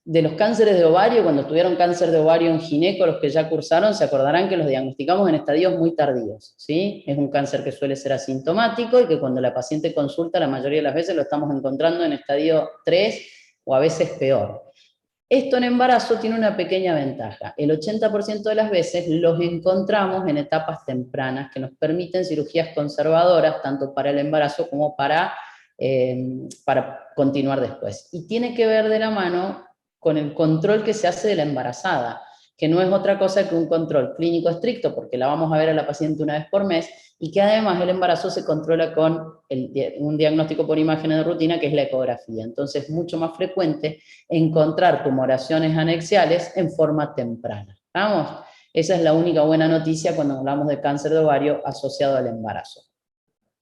de los cánceres de ovario, cuando tuvieron cáncer de ovario en gineco, los que ya cursaron, se acordarán que los diagnosticamos en estadios muy tardíos, ¿sí? Es un cáncer que suele ser asintomático y que cuando la paciente consulta, la mayoría de las veces lo estamos encontrando en estadio 3 o a veces peor. Esto en embarazo tiene una pequeña ventaja. El 80% de las veces los encontramos en etapas tempranas que nos permiten cirugías conservadoras, tanto para el embarazo como para continuar después. Y tiene que ver de la mano con el control que se hace de la embarazada, que no es otra cosa que un control clínico estricto, porque la vamos a ver a la paciente una vez por mes, y que además el embarazo se controla con un diagnóstico por imágenes de rutina, que es la ecografía. Entonces es mucho más frecuente encontrar tumoraciones anexiales en forma temprana. ¿Vamos? Esa es la única buena noticia cuando hablamos de cáncer de ovario asociado al embarazo.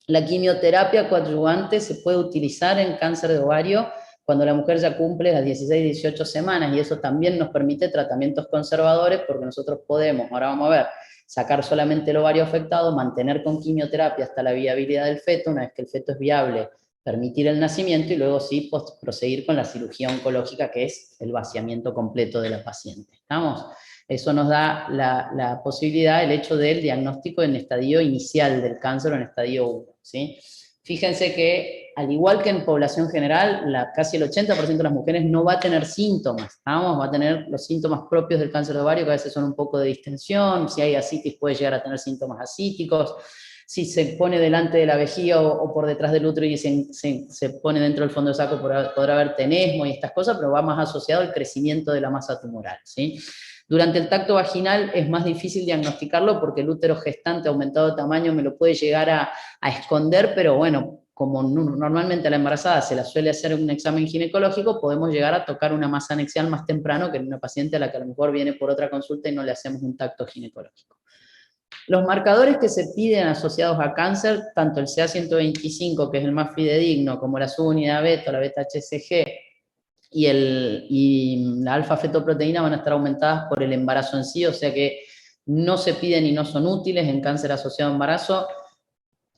La quimioterapia coadyuvante se puede utilizar en cáncer de ovario cuando la mujer ya cumple las 16-18 semanas, y eso también nos permite tratamientos conservadores, porque nosotros podemos, ahora vamos a ver, sacar solamente el ovario afectado, mantener con quimioterapia hasta la viabilidad del feto, una vez que el feto es viable, permitir el nacimiento, y luego sí proseguir con la cirugía oncológica, que es el vaciamiento completo de la paciente. ¿Estamos? Eso nos da la posibilidad, el hecho del diagnóstico en estadio inicial del cáncer o en estadio 1, ¿sí? Fíjense que, al igual que en población general, casi el 80% de las mujeres no va a tener síntomas, ¿vamos? Va a tener los síntomas propios del cáncer de ovario, que a veces son un poco de distensión, si hay ascitis puede llegar a tener síntomas ascíticos, si se pone delante de la vejiga o por detrás del útero y se pone dentro del fondo del saco, podrá haber tenesmo y estas cosas, pero va más asociado al crecimiento de la masa tumoral, ¿sí? Durante el tacto vaginal es más difícil diagnosticarlo porque el útero gestante aumentado de tamaño me lo puede llegar a esconder, pero bueno, como normalmente a la embarazada se la suele hacer un examen ginecológico, podemos llegar a tocar una masa anexial más temprano que en una paciente a la que a lo mejor viene por otra consulta y no le hacemos un tacto ginecológico. Los marcadores que se piden asociados a cáncer, tanto el CA125, que es el más fidedigno, como la subunidad beta, la beta-HCG, y la alfa-fetoproteína van a estar aumentadas por el embarazo en sí, o sea que no se piden y no son útiles en cáncer asociado a embarazo.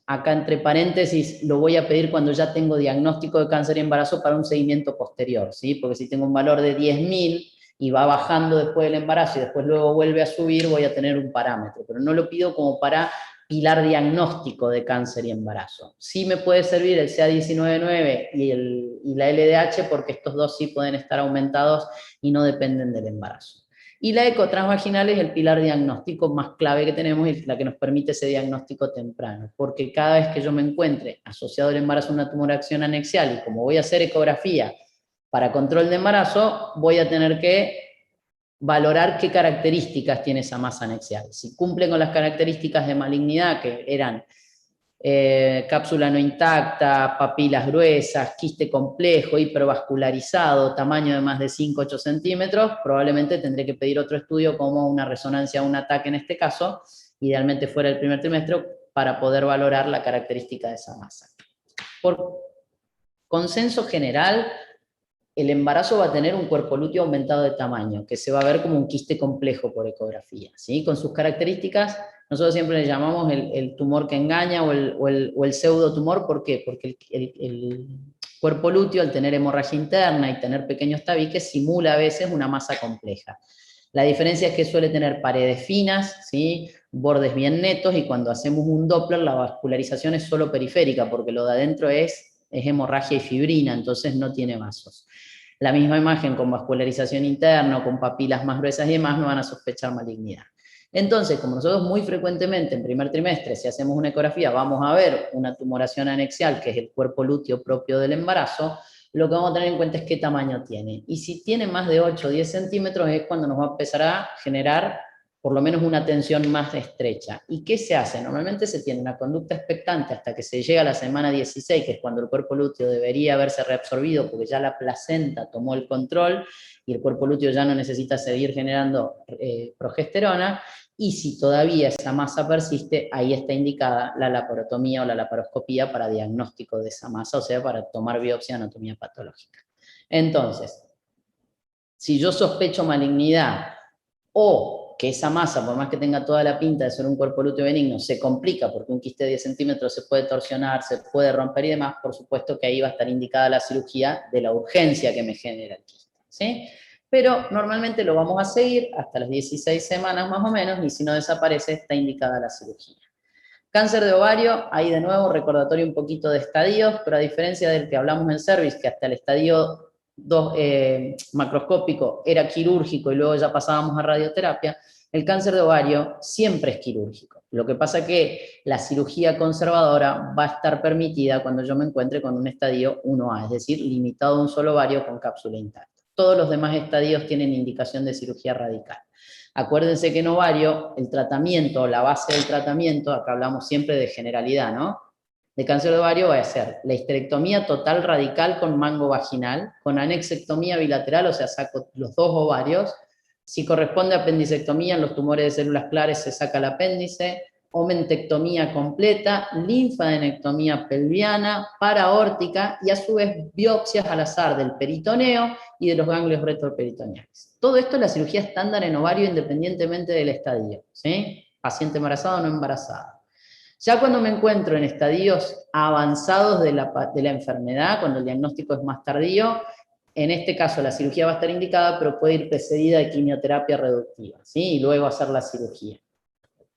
Acá entre paréntesis lo voy a pedir cuando ya tengo diagnóstico de cáncer y embarazo para un seguimiento posterior, ¿sí? Porque si tengo un valor de 10.000 y va bajando después del embarazo y después luego vuelve a subir, voy a tener un parámetro, pero no lo pido como para pilar diagnóstico de cáncer y embarazo. Sí me puede servir el CA199 y la LDH, porque estos dos sí pueden estar aumentados y no dependen del embarazo. Y la eco transvaginal es el pilar diagnóstico más clave que tenemos y la que nos permite ese diagnóstico temprano, porque cada vez que yo me encuentre asociado al embarazo a una tumoración anexial, y como voy a hacer ecografía para control de embarazo, voy a tener que valorar qué características tiene esa masa anexial. Si cumple con las características de malignidad, que eran cápsula no intacta, papilas gruesas, quiste complejo, hipervascularizado, tamaño de más de 5-8 centímetros, probablemente tendré que pedir otro estudio como una resonancia o un ataque en este caso, idealmente fuera del primer trimestre, para poder valorar la característica de esa masa. Por consenso general, el embarazo va a tener un cuerpo lúteo aumentado de tamaño, que se va a ver como un quiste complejo por ecografía, ¿sí? Con sus características, nosotros siempre le llamamos el tumor que engaña o el pseudotumor. ¿Por qué? Porque el cuerpo lúteo, al tener hemorragia interna y tener pequeños tabiques, simula a veces una masa compleja. La diferencia es que suele tener paredes finas, ¿sí? Bordes bien netos, y cuando hacemos un Doppler la vascularización es solo periférica, porque lo de adentro es hemorragia y fibrina, entonces no tiene vasos. La misma imagen con vascularización interna o con papilas más gruesas y demás no van a sospechar malignidad. Entonces, como nosotros muy frecuentemente en primer trimestre, si hacemos una ecografía, vamos a ver una tumoración anexial, que es el cuerpo lúteo propio del embarazo, lo que vamos a tener en cuenta es qué tamaño tiene. Y si tiene más de 8 o 10 centímetros es cuando nos va a empezar a generar por lo menos una tensión más estrecha. ¿Y qué se hace? Normalmente se tiene una conducta expectante hasta que se llega a la semana 16, que es cuando el cuerpo lúteo debería haberse reabsorbido porque ya la placenta tomó el control y el cuerpo lúteo ya no necesita seguir generando progesterona. Y si todavía esa masa persiste, ahí está indicada la laparotomía o la laparoscopía para diagnóstico de esa masa, o sea, para tomar biopsia de anatomía patológica. Entonces, si yo sospecho malignidad o que esa masa, por más que tenga toda la pinta de ser un cuerpo lúteo benigno, se complica porque un quiste de 10 centímetros se puede torsionar, se puede romper y demás, por supuesto que ahí va a estar indicada la cirugía de la urgencia que me genera el quiste, ¿sí? Pero normalmente lo vamos a seguir hasta las 16 semanas más o menos, y si no desaparece, está indicada la cirugía. Cáncer de ovario, ahí de nuevo recordatorio un poquito de estadios, pero a diferencia del que hablamos en cervix, que hasta el estadio macroscópico era quirúrgico y luego ya pasábamos a radioterapia, el cáncer de ovario siempre es quirúrgico. Lo que pasa que la cirugía conservadora va a estar permitida cuando yo me encuentre con un estadio 1A, es decir, limitado a un solo ovario con cápsula intacta. Todos los demás estadios tienen indicación de cirugía radical. Acuérdense que en ovario, el tratamiento, la base del tratamiento, acá hablamos siempre de generalidad, ¿no? De cáncer de ovario va a ser la histerectomía total radical con mango vaginal, con anexectomía bilateral, o sea, saco los dos ovarios. Si corresponde a apendicectomía, en los tumores de células claras se saca el apéndice, omentectomía completa, linfadenectomía pelviana, paraórtica y a su vez biopsias al azar del peritoneo y de los ganglios retroperitoneales. Todo esto es la cirugía estándar en ovario independientemente del estadio, ¿sí? Paciente embarazado o no embarazada. Ya cuando me encuentro en estadios avanzados de la enfermedad, cuando el diagnóstico es más tardío, en este caso la cirugía va a estar indicada, pero puede ir precedida de quimioterapia reductiva, ¿sí? Y luego hacer la cirugía.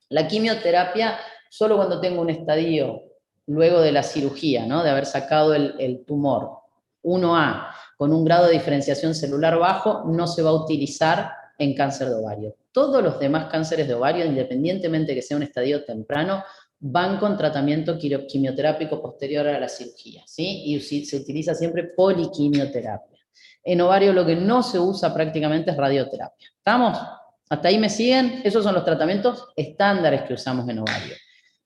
La quimioterapia, solo cuando tengo un estadio, luego de la cirugía, ¿no? De haber sacado el tumor 1A, con un grado de diferenciación celular bajo, no se va a utilizar en cáncer de ovario. Todos los demás cánceres de ovario, independientemente de que sea un estadio temprano, van con tratamiento quimioterápico posterior a la cirugía, ¿sí? Y se utiliza siempre poliquimioterapia. En ovario lo que no se usa prácticamente es radioterapia. ¿Estamos? ¿Hasta ahí me siguen? Esos son los tratamientos estándares que usamos en ovario.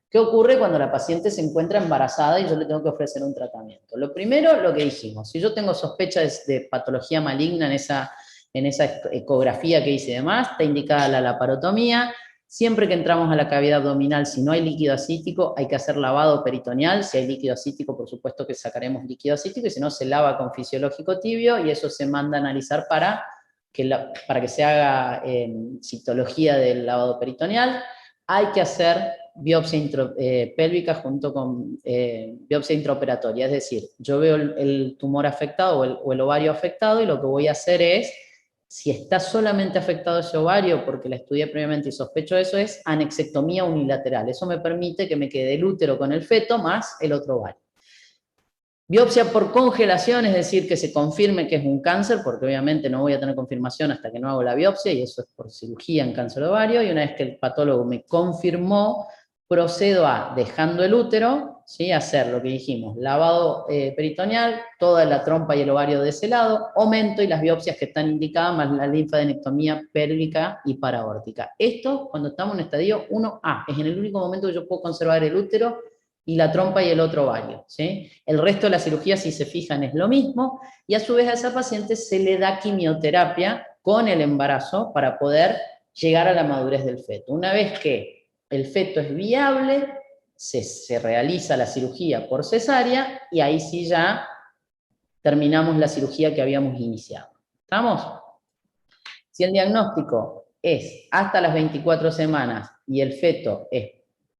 ¿Qué ocurre cuando la paciente se encuentra embarazada y yo le tengo que ofrecer un tratamiento? Lo primero, lo que dijimos, si yo tengo sospecha de patología maligna en esa ecografía que hice y demás, está indicada la laparotomía. Siempre que entramos a la cavidad abdominal, si no hay líquido asítico, hay que hacer lavado peritoneal. Si hay líquido asítico, por supuesto que sacaremos líquido asítico, y si no, se lava con fisiológico tibio, y eso se manda a analizar para que se haga citología del lavado peritoneal. Hay que hacer biopsia pélvica junto con biopsia intraoperatoria, es decir, yo veo el tumor afectado o el ovario afectado, y lo que voy a hacer es, si está solamente afectado ese ovario, porque la estudié previamente y sospecho eso, es anexectomía unilateral. Eso me permite que me quede el útero con el feto más el otro ovario. Biopsia por congelación, es decir, que se confirme que es un cáncer, porque obviamente no voy a tener confirmación hasta que no hago la biopsia, y eso es por cirugía en cáncer de ovario, y una vez que el patólogo me confirmó, procedo a, dejando el útero, ¿sí? Hacer lo que dijimos, lavado peritoneal, toda la trompa y el ovario de ese lado, aumento y las biopsias que están indicadas, más la linfadenectomía pélvica y paraórtica. Esto cuando estamos en estadio 1A, es en el único momento que yo puedo conservar el útero y la trompa y el otro ovario, ¿sí? El resto de la cirugía, si se fijan, es lo mismo, y a su vez a esa paciente se le da quimioterapia con el embarazo para poder llegar a la madurez del feto. Una vez que el feto es viable, se realiza la cirugía por cesárea, y ahí sí ya terminamos la cirugía que habíamos iniciado. ¿Estamos? Si el diagnóstico es hasta las 24 semanas y el feto es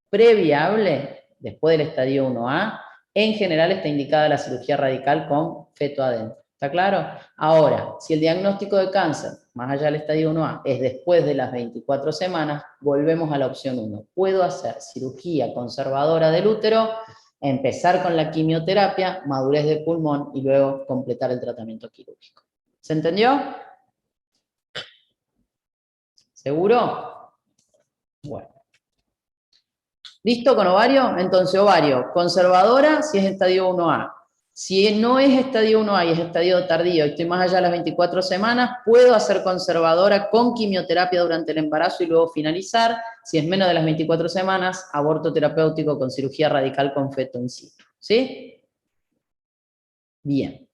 previable, después del estadio 1A, en general está indicada la cirugía radical con feto adentro. ¿Está claro? Ahora, si el diagnóstico de cáncer, más allá del estadio 1A, es después de las 24 semanas, volvemos a la opción 1. Puedo hacer cirugía conservadora del útero, empezar con la quimioterapia, madurez de pulmón y luego completar el tratamiento quirúrgico. ¿Se entendió? ¿Seguro? Bueno. ¿Listo con ovario? Entonces, ovario, conservadora si es estadio 1A. Si no es estadio 1A y es estadio tardío y estoy más allá de las 24 semanas, puedo hacer conservadora con quimioterapia durante el embarazo y luego finalizar. Si es menos de las 24 semanas, aborto terapéutico con cirugía radical con feto in situ. ¿Sí? Bien.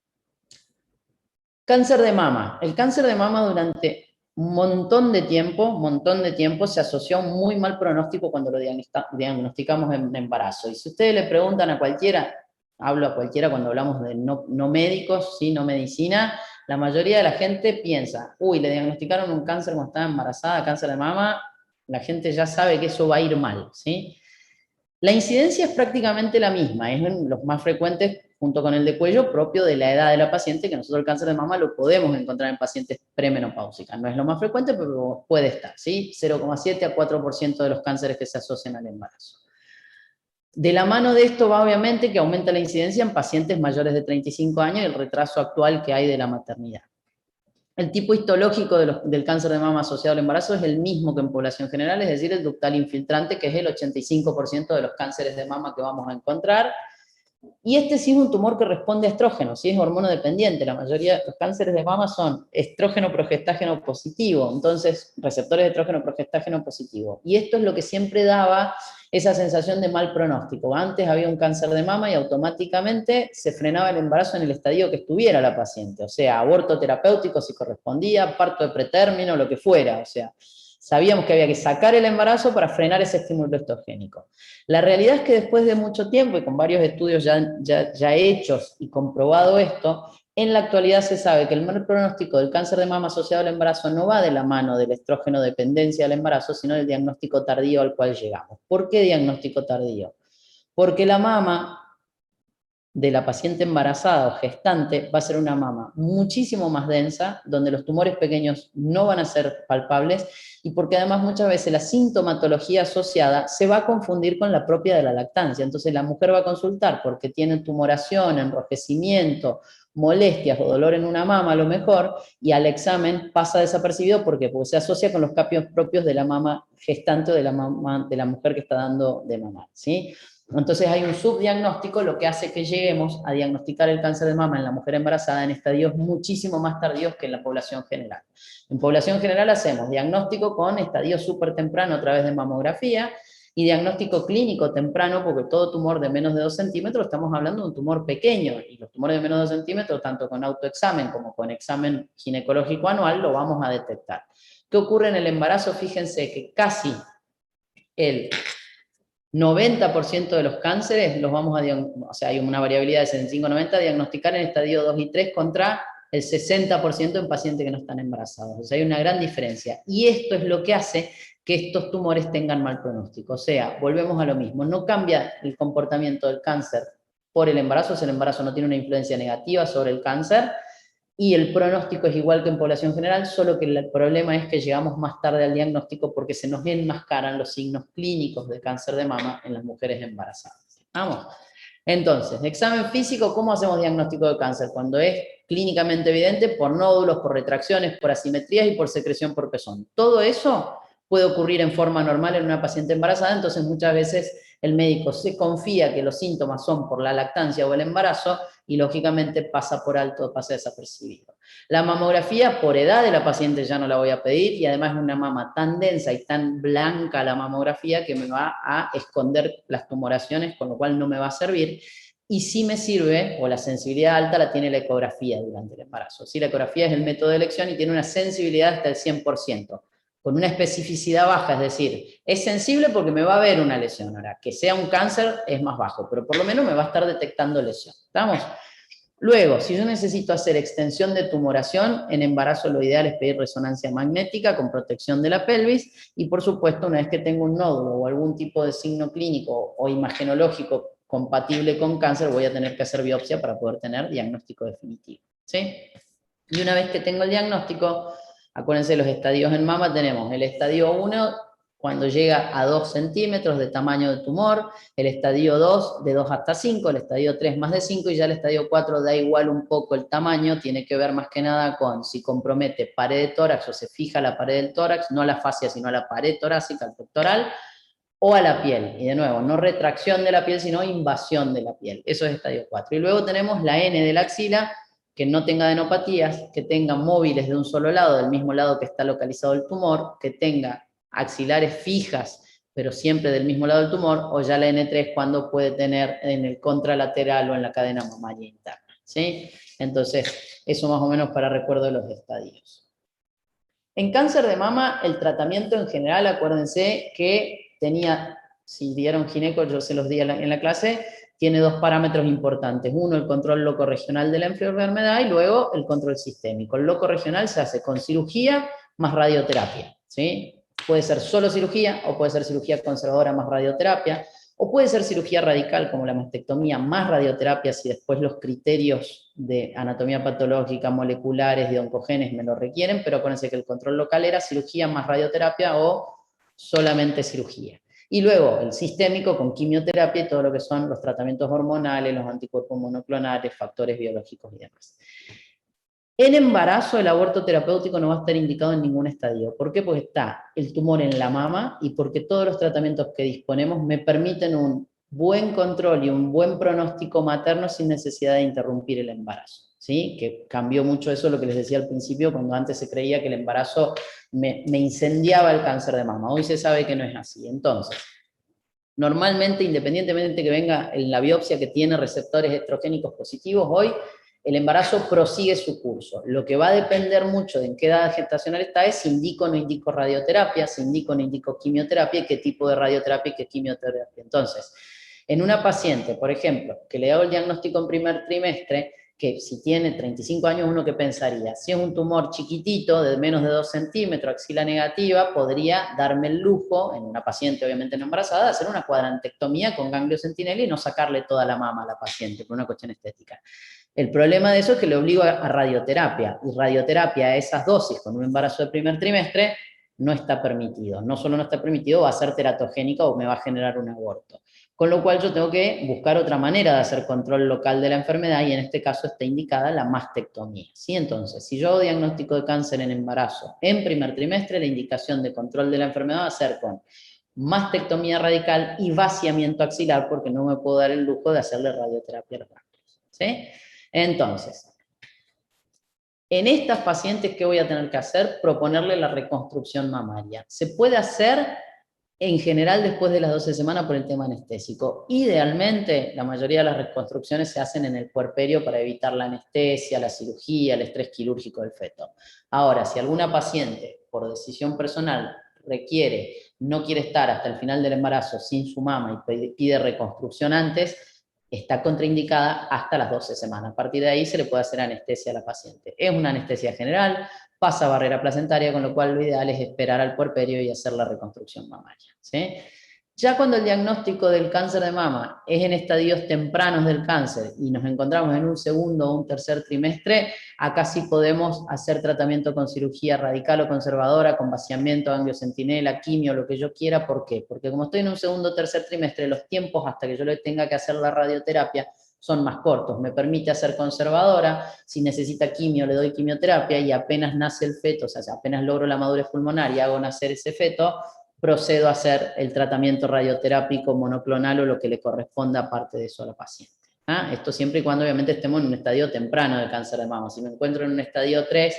Cáncer de mama. El cáncer de mama durante un montón de tiempo se asoció a un muy mal pronóstico cuando lo diagnosticamos en embarazo. Y si ustedes le preguntan a cualquiera, hablo a cualquiera cuando hablamos de no médicos, ¿sí? No medicina, la mayoría de la gente piensa, uy, le diagnosticaron un cáncer cuando estaba embarazada, cáncer de mama, la gente ya sabe que eso va a ir mal, ¿sí? La incidencia es prácticamente la misma, es en los más frecuentes junto con el de cuello propio de la edad de la paciente, que nosotros el cáncer de mama lo podemos encontrar en pacientes premenopáusicas. No es lo más frecuente, pero puede estar, ¿sí? 0,7 a 4% de los cánceres que se asocian al embarazo. De la mano de esto va obviamente que aumenta la incidencia en pacientes mayores de 35 años y el retraso actual que hay de la maternidad. El tipo histológico del cáncer de mama asociado al embarazo es el mismo que en población general, es decir, el ductal infiltrante, que es el 85% de los cánceres de mama que vamos a encontrar. Y este sí es un tumor que responde a estrógenos, sí es hormono dependiente. La mayoría de los cánceres de mama son estrógeno-progestágeno positivo, entonces receptores de estrógeno-progestágeno positivo. Y esto es lo que siempre daba esa sensación de mal pronóstico. Antes había un cáncer de mama y automáticamente se frenaba el embarazo en el estadio que estuviera la paciente, o sea, aborto terapéutico si correspondía, parto de pretérmino, lo que fuera, o sea, sabíamos que había que sacar el embarazo para frenar ese estímulo estrogénico. La realidad es que después de mucho tiempo, y con varios estudios ya hechos y comprobado esto, en la actualidad se sabe que el mal pronóstico del cáncer de mama asociado al embarazo no va de la mano del estrógeno dependencia del embarazo, sino del diagnóstico tardío al cual llegamos. ¿Por qué diagnóstico tardío? Porque la mama de la paciente embarazada o gestante va a ser una mama muchísimo más densa, donde los tumores pequeños no van a ser palpables, y porque además muchas veces la sintomatología asociada se va a confundir con la propia de la lactancia. Entonces la mujer va a consultar porque tiene tumoración, enrojecimiento, molestias o dolor en una mama a lo mejor, y al examen pasa desapercibido porque se asocia con los cambios propios de la mama gestante o de la mujer que está dando de mamar, ¿sí? Entonces hay un subdiagnóstico, lo que hace que lleguemos a diagnosticar el cáncer de mama en la mujer embarazada en estadios muchísimo más tardíos que en la población general. En población general hacemos diagnóstico con estadio súper temprano a través de mamografía y diagnóstico clínico temprano, porque todo tumor de menos de 2 centímetros, estamos hablando de un tumor pequeño, y los tumores de menos de 2 centímetros, tanto con autoexamen como con examen ginecológico anual, lo vamos a detectar. ¿Qué ocurre en el embarazo? Fíjense que casi el 90% de los cánceres los vamos a diagnosticar, o sea, hay una variabilidad de 75-90, diagnosticar en estadio 2 y 3 contra el 60% en pacientes que no están embarazados. O sea, hay una gran diferencia. Y esto es lo que hace que estos tumores tengan mal pronóstico. O sea, volvemos a lo mismo, no cambia el comportamiento del cáncer por el embarazo, si el embarazo no tiene una influencia negativa sobre el cáncer, y el pronóstico es igual que en población general, solo que el problema es que llegamos más tarde al diagnóstico porque se nos enmascaran los signos clínicos de cáncer de mama en las mujeres embarazadas. ¿Vamos? Entonces, examen físico, ¿cómo hacemos diagnóstico de cáncer? Cuando es clínicamente evidente por nódulos, por retracciones, por asimetrías y por secreción por pezón. Todo eso puede ocurrir en forma normal en una paciente embarazada, entonces muchas veces el médico se confía que los síntomas son por la lactancia o el embarazo y lógicamente pasa por alto, pasa desapercibido. La mamografía por edad de la paciente ya no la voy a pedir, y además es una mama tan densa y tan blanca la mamografía que me va a esconder las tumoraciones, con lo cual no me va a servir. Y sí me sirve, o la sensibilidad alta la tiene la ecografía durante el embarazo. Sí, la ecografía es el método de elección y tiene una sensibilidad hasta el 100%. Con una especificidad baja, es decir, es sensible porque me va a ver una lesión. Ahora, que sea un cáncer es más bajo, pero por lo menos me va a estar detectando lesión. ¿Estamos? Luego, si yo necesito hacer extensión de tumoración, en embarazo lo ideal es pedir resonancia magnética con protección de la pelvis, y por supuesto, una vez que tengo un nódulo o algún tipo de signo clínico o imagenológico compatible con cáncer, voy a tener que hacer biopsia para poder tener diagnóstico definitivo, ¿sí? Y una vez que tengo el diagnóstico, acuérdense, los estadios en mama tenemos el estadio 1, cuando llega a 2 centímetros de tamaño de tumor, el estadio 2 de 2 hasta 5, el estadio 3 más de 5, y ya el estadio 4 da igual un poco el tamaño, tiene que ver más que nada con si compromete pared de tórax o se fija la pared del tórax, no la fascia sino la pared torácica, el pectoral, o a la piel. Y de nuevo, no retracción de la piel, sino invasión de la piel. Eso es estadio 4. Y luego tenemos la N de la axila, que no tenga adenopatías, que tenga móviles de un solo lado, del mismo lado que está localizado el tumor, que tenga axilares fijas, pero siempre del mismo lado del tumor, o ya la N3 cuando puede tener en el contralateral o en la cadena mamaria interna, ¿sí? Entonces, eso más o menos para recuerdo de los estadios. En cáncer de mama, el tratamiento en general, acuérdense que tenía, si dieron gineco, yo se los di en la clase, tiene dos parámetros importantes. Uno, el control locorregional de la enfermedad, y luego el control sistémico. El locorregional se hace con cirugía más radioterapia, ¿sí? Puede ser solo cirugía, o puede ser cirugía conservadora más radioterapia, o puede ser cirugía radical como la mastectomía más radioterapia si después los criterios de anatomía patológica, moleculares y de oncogenes me lo requieren, pero acuérdense que el control local era cirugía más radioterapia o solamente cirugía. Y luego el sistémico con quimioterapia y todo lo que son los tratamientos hormonales, los anticuerpos monoclonales, factores biológicos y demás. En embarazo, el aborto terapéutico no va a estar indicado en ningún estadio. ¿Por qué? Porque está el tumor en la mama y porque todos los tratamientos que disponemos me permiten un buen control y un buen pronóstico materno sin necesidad de interrumpir el embarazo. ¿Sí? Que cambió mucho eso, lo que les decía al principio, cuando antes se creía que el embarazo me incendiaba el cáncer de mama. Hoy se sabe que no es así. Entonces, normalmente, independientemente de que venga en la biopsia que tiene receptores estrogénicos positivos, hoy el embarazo prosigue su curso. Lo que va a depender mucho de en qué edad gestacional está es si indico o no indico radioterapia, si indico o no indico quimioterapia, y qué tipo de radioterapia y qué quimioterapia. Entonces, en una paciente, por ejemplo, que le hago el diagnóstico en primer trimestre, que si tiene 35 años, uno que pensaría, si es un tumor chiquitito, de menos de 2 centímetros, axila negativa, podría darme el lujo, en una paciente obviamente no embarazada, de hacer una cuadrantectomía con ganglio centinela y no sacarle toda la mama a la paciente, por una cuestión estética. El problema de eso es que le obligo a radioterapia, y radioterapia a esas dosis con un embarazo de primer trimestre no está permitido. No solo no está permitido, va a ser teratogénica o me va a generar un aborto. Con lo cual yo tengo que buscar otra manera de hacer control local de la enfermedad, y en este caso está indicada la mastectomía. ¿Sí? Entonces, si yo hago diagnóstico de cáncer en embarazo en primer trimestre, la indicación de control de la enfermedad va a ser con mastectomía radical y vaciamiento axilar, porque no me puedo dar el lujo de hacerle radioterapia a los ganglios. ¿Sí? Entonces, en estas pacientes, ¿qué voy a tener que hacer? Proponerle la reconstrucción mamaria. Se puede hacer en general después de las 12 semanas por el tema anestésico. Idealmente, la mayoría de las reconstrucciones se hacen en el puerperio para evitar la anestesia, la cirugía, el estrés quirúrgico del feto. Ahora, si alguna paciente, por decisión personal, no quiere estar hasta el final del embarazo sin su mama y pide reconstrucción antes, está contraindicada hasta las 12 semanas. A partir de ahí se le puede hacer anestesia a la paciente. Es una anestesia general, pasa barrera placentaria, con lo cual lo ideal es esperar al puerperio y hacer la reconstrucción mamaria. ¿Sí? Ya cuando el diagnóstico del cáncer de mama es en estadios tempranos del cáncer y nos encontramos en un segundo o un tercer trimestre, acá sí podemos hacer tratamiento con cirugía radical o conservadora, con vaciamiento, ganglio centinela, quimio, lo que yo quiera. ¿Por qué? Porque como estoy en un segundo o tercer trimestre, los tiempos hasta que yo le tenga que hacer la radioterapia son más cortos. Me permite hacer conservadora, si necesita quimio le doy quimioterapia, y apenas nace el feto, o sea, apenas logro la madurez pulmonar y hago nacer ese feto, procedo a hacer el tratamiento radioterápico monoclonal o lo que le corresponda aparte de eso a la paciente. ¿Ah? Esto siempre y cuando obviamente estemos en un estadio temprano de cáncer de mama. Si me encuentro en un estadio 3,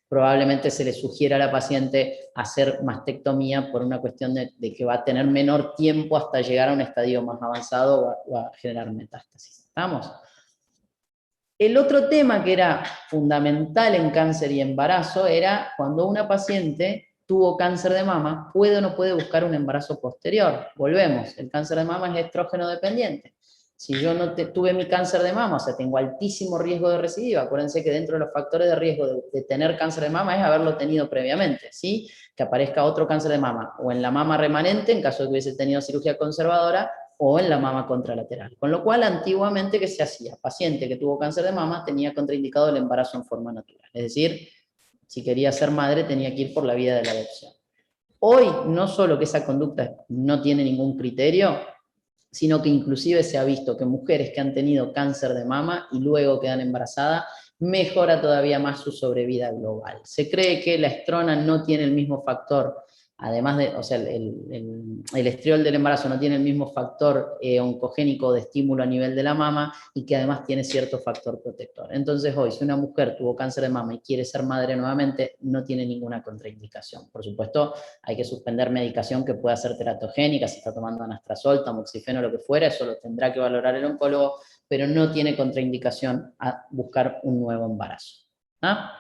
probablemente se le sugiera a la paciente hacer mastectomía por una cuestión de que va a tener menor tiempo hasta llegar a un estadio más avanzado o a generar metástasis. ¿Estamos? El otro tema que era fundamental en cáncer y embarazo era cuando una paciente tuvo cáncer de mama, ¿puede o no puede buscar un embarazo posterior? Volvemos, el cáncer de mama es estrógeno dependiente. Si yo no tuve mi cáncer de mama, o sea, tengo altísimo riesgo de recidiva, acuérdense que dentro de los factores de riesgo de tener cáncer de mama es haberlo tenido previamente, ¿sí? Que aparezca otro cáncer de mama, o en la mama remanente, en caso de que hubiese tenido cirugía conservadora, o en la mama contralateral. Con lo cual, antiguamente, ¿qué se hacía? Paciente que tuvo cáncer de mama tenía contraindicado el embarazo en forma natural. Es decir, si quería ser madre tenía que ir por la vía de la adopción. Hoy, no solo que esa conducta no tiene ningún criterio, sino que inclusive se ha visto que mujeres que han tenido cáncer de mama y luego quedan embarazadas, mejora todavía más su sobrevida global. Se cree que la estrona no tiene el mismo factor, además de, o sea, el estriol del embarazo no tiene el mismo factor oncogénico de estímulo a nivel de la mama, y que además tiene cierto factor protector. Entonces hoy, si una mujer tuvo cáncer de mama y quiere ser madre nuevamente, no tiene ninguna contraindicación. Por supuesto, hay que suspender medicación que pueda ser teratogénica, si está tomando anastrozol, tamoxifeno, lo que fuera, eso lo tendrá que valorar el oncólogo, pero no tiene contraindicación a buscar un nuevo embarazo. ¿Ah?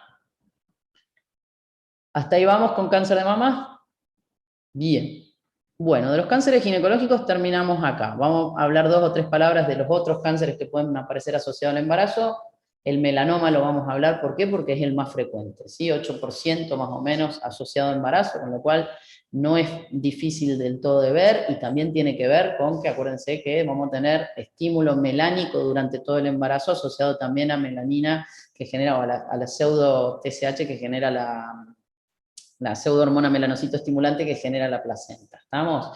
¿Hasta ahí vamos con cáncer de mama? Bien. Bueno, de los cánceres ginecológicos terminamos acá. Vamos a hablar 2 o 3 palabras de los otros cánceres que pueden aparecer asociados al embarazo. El melanoma lo vamos a hablar, ¿por qué? Porque es el más frecuente, ¿sí? 8% más o menos asociado a embarazo, con lo cual no es difícil del todo de ver, y también tiene que ver con que, acuérdense que vamos a tener estímulo melánico durante todo el embarazo, asociado también a melanina que genera, o a la pseudo TSH que genera la pseudohormona melanocito estimulante que genera la placenta. ¿Estamos?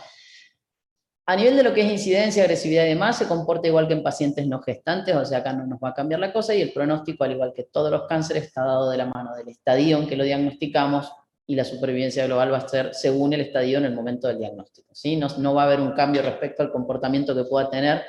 A nivel de lo que es incidencia, agresividad y demás, se comporta igual que en pacientes no gestantes, o sea, acá no nos va a cambiar la cosa, y el pronóstico, al igual que todos los cánceres, está dado de la mano del estadio en que lo diagnosticamos, y la supervivencia global va a ser según el estadio en el momento del diagnóstico, ¿sí? No va a haber un cambio respecto al comportamiento que pueda tener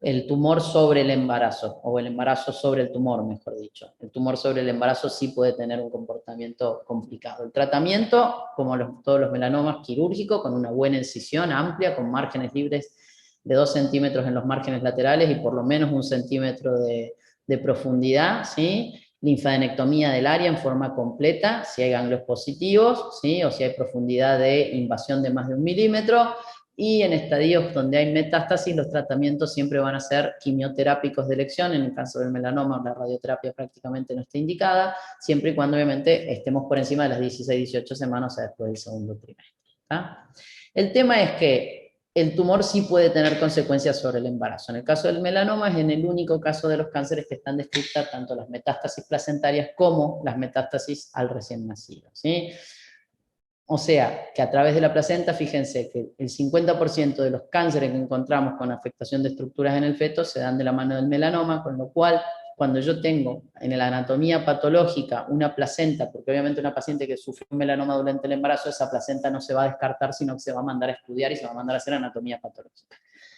el tumor sobre el embarazo, o el embarazo sobre el tumor, mejor dicho. El tumor sobre el embarazo sí puede tener un comportamiento complicado. El tratamiento, como todos los melanomas, quirúrgico, con una buena incisión amplia, con márgenes libres de 2 centímetros en los márgenes laterales y por lo menos 1 centímetro de profundidad, ¿sí? Linfadenectomía del área en forma completa, si hay ganglios positivos, ¿sí? O si hay profundidad de invasión de más de 1 milímetro, y en estadios donde hay metástasis, los tratamientos siempre van a ser quimioterápicos de elección. En el caso del melanoma, la radioterapia prácticamente no está indicada, siempre y cuando obviamente estemos por encima de las 16-18 semanas, o sea, después del segundo trimestre. ¿Tá? El tema es que el tumor sí puede tener consecuencias sobre el embarazo. En el caso del melanoma es en el único caso de los cánceres que están descritas tanto las metástasis placentarias como las metástasis al recién nacido, ¿sí? O sea, que a través de la placenta, fíjense que el 50% de los cánceres que encontramos con afectación de estructuras en el feto se dan de la mano del melanoma, con lo cual, cuando yo tengo en la anatomía patológica una placenta, porque obviamente una paciente que sufre un melanoma durante el embarazo, esa placenta no se va a descartar, sino que se va a mandar a estudiar y se va a mandar a hacer anatomía patológica.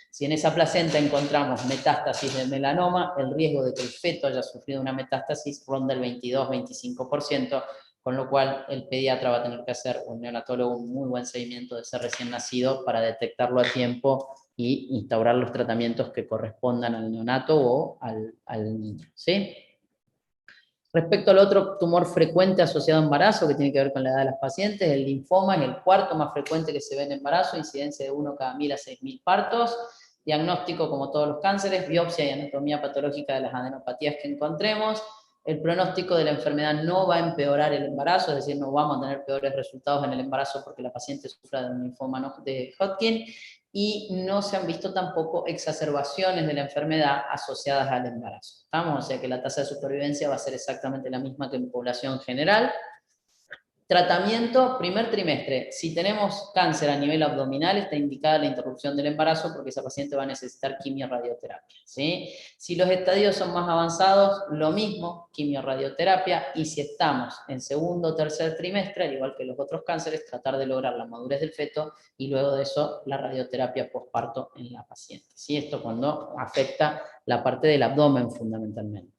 Si en esa placenta encontramos metástasis del melanoma, el riesgo de que el feto haya sufrido una metástasis ronda el 22-25%, con lo cual el pediatra va a tener que hacer, un neonatólogo, un muy buen seguimiento de ese recién nacido para detectarlo a tiempo y instaurar los tratamientos que correspondan al neonato o al niño, ¿sí? Respecto al otro tumor frecuente asociado a embarazo, que tiene que ver con la edad de las pacientes, el linfoma es el cuarto más frecuente que se ve en embarazo, incidencia de 1 cada 1000 a 6000 partos, diagnóstico como todos los cánceres, biopsia y anatomía patológica de las adenopatías que encontremos. El pronóstico de la enfermedad no va a empeorar el embarazo, es decir, no vamos a tener peores resultados en el embarazo porque la paciente sufra de un linfoma de Hodgkin, y no se han visto tampoco exacerbaciones de la enfermedad asociadas al embarazo. ¿Estamos? O sea que la tasa de supervivencia va a ser exactamente la misma que en población general. Tratamiento, primer trimestre. Si tenemos cáncer a nivel abdominal, está indicada la interrupción del embarazo porque esa paciente va a necesitar quimio-radioterapia, ¿sí? Si los estadios son más avanzados, lo mismo, quimio-radioterapia, y si estamos en segundo o tercer trimestre, al igual que los otros cánceres, tratar de lograr la madurez del feto y luego de eso la radioterapia posparto en la paciente, ¿sí? Esto cuando afecta la parte del abdomen fundamentalmente.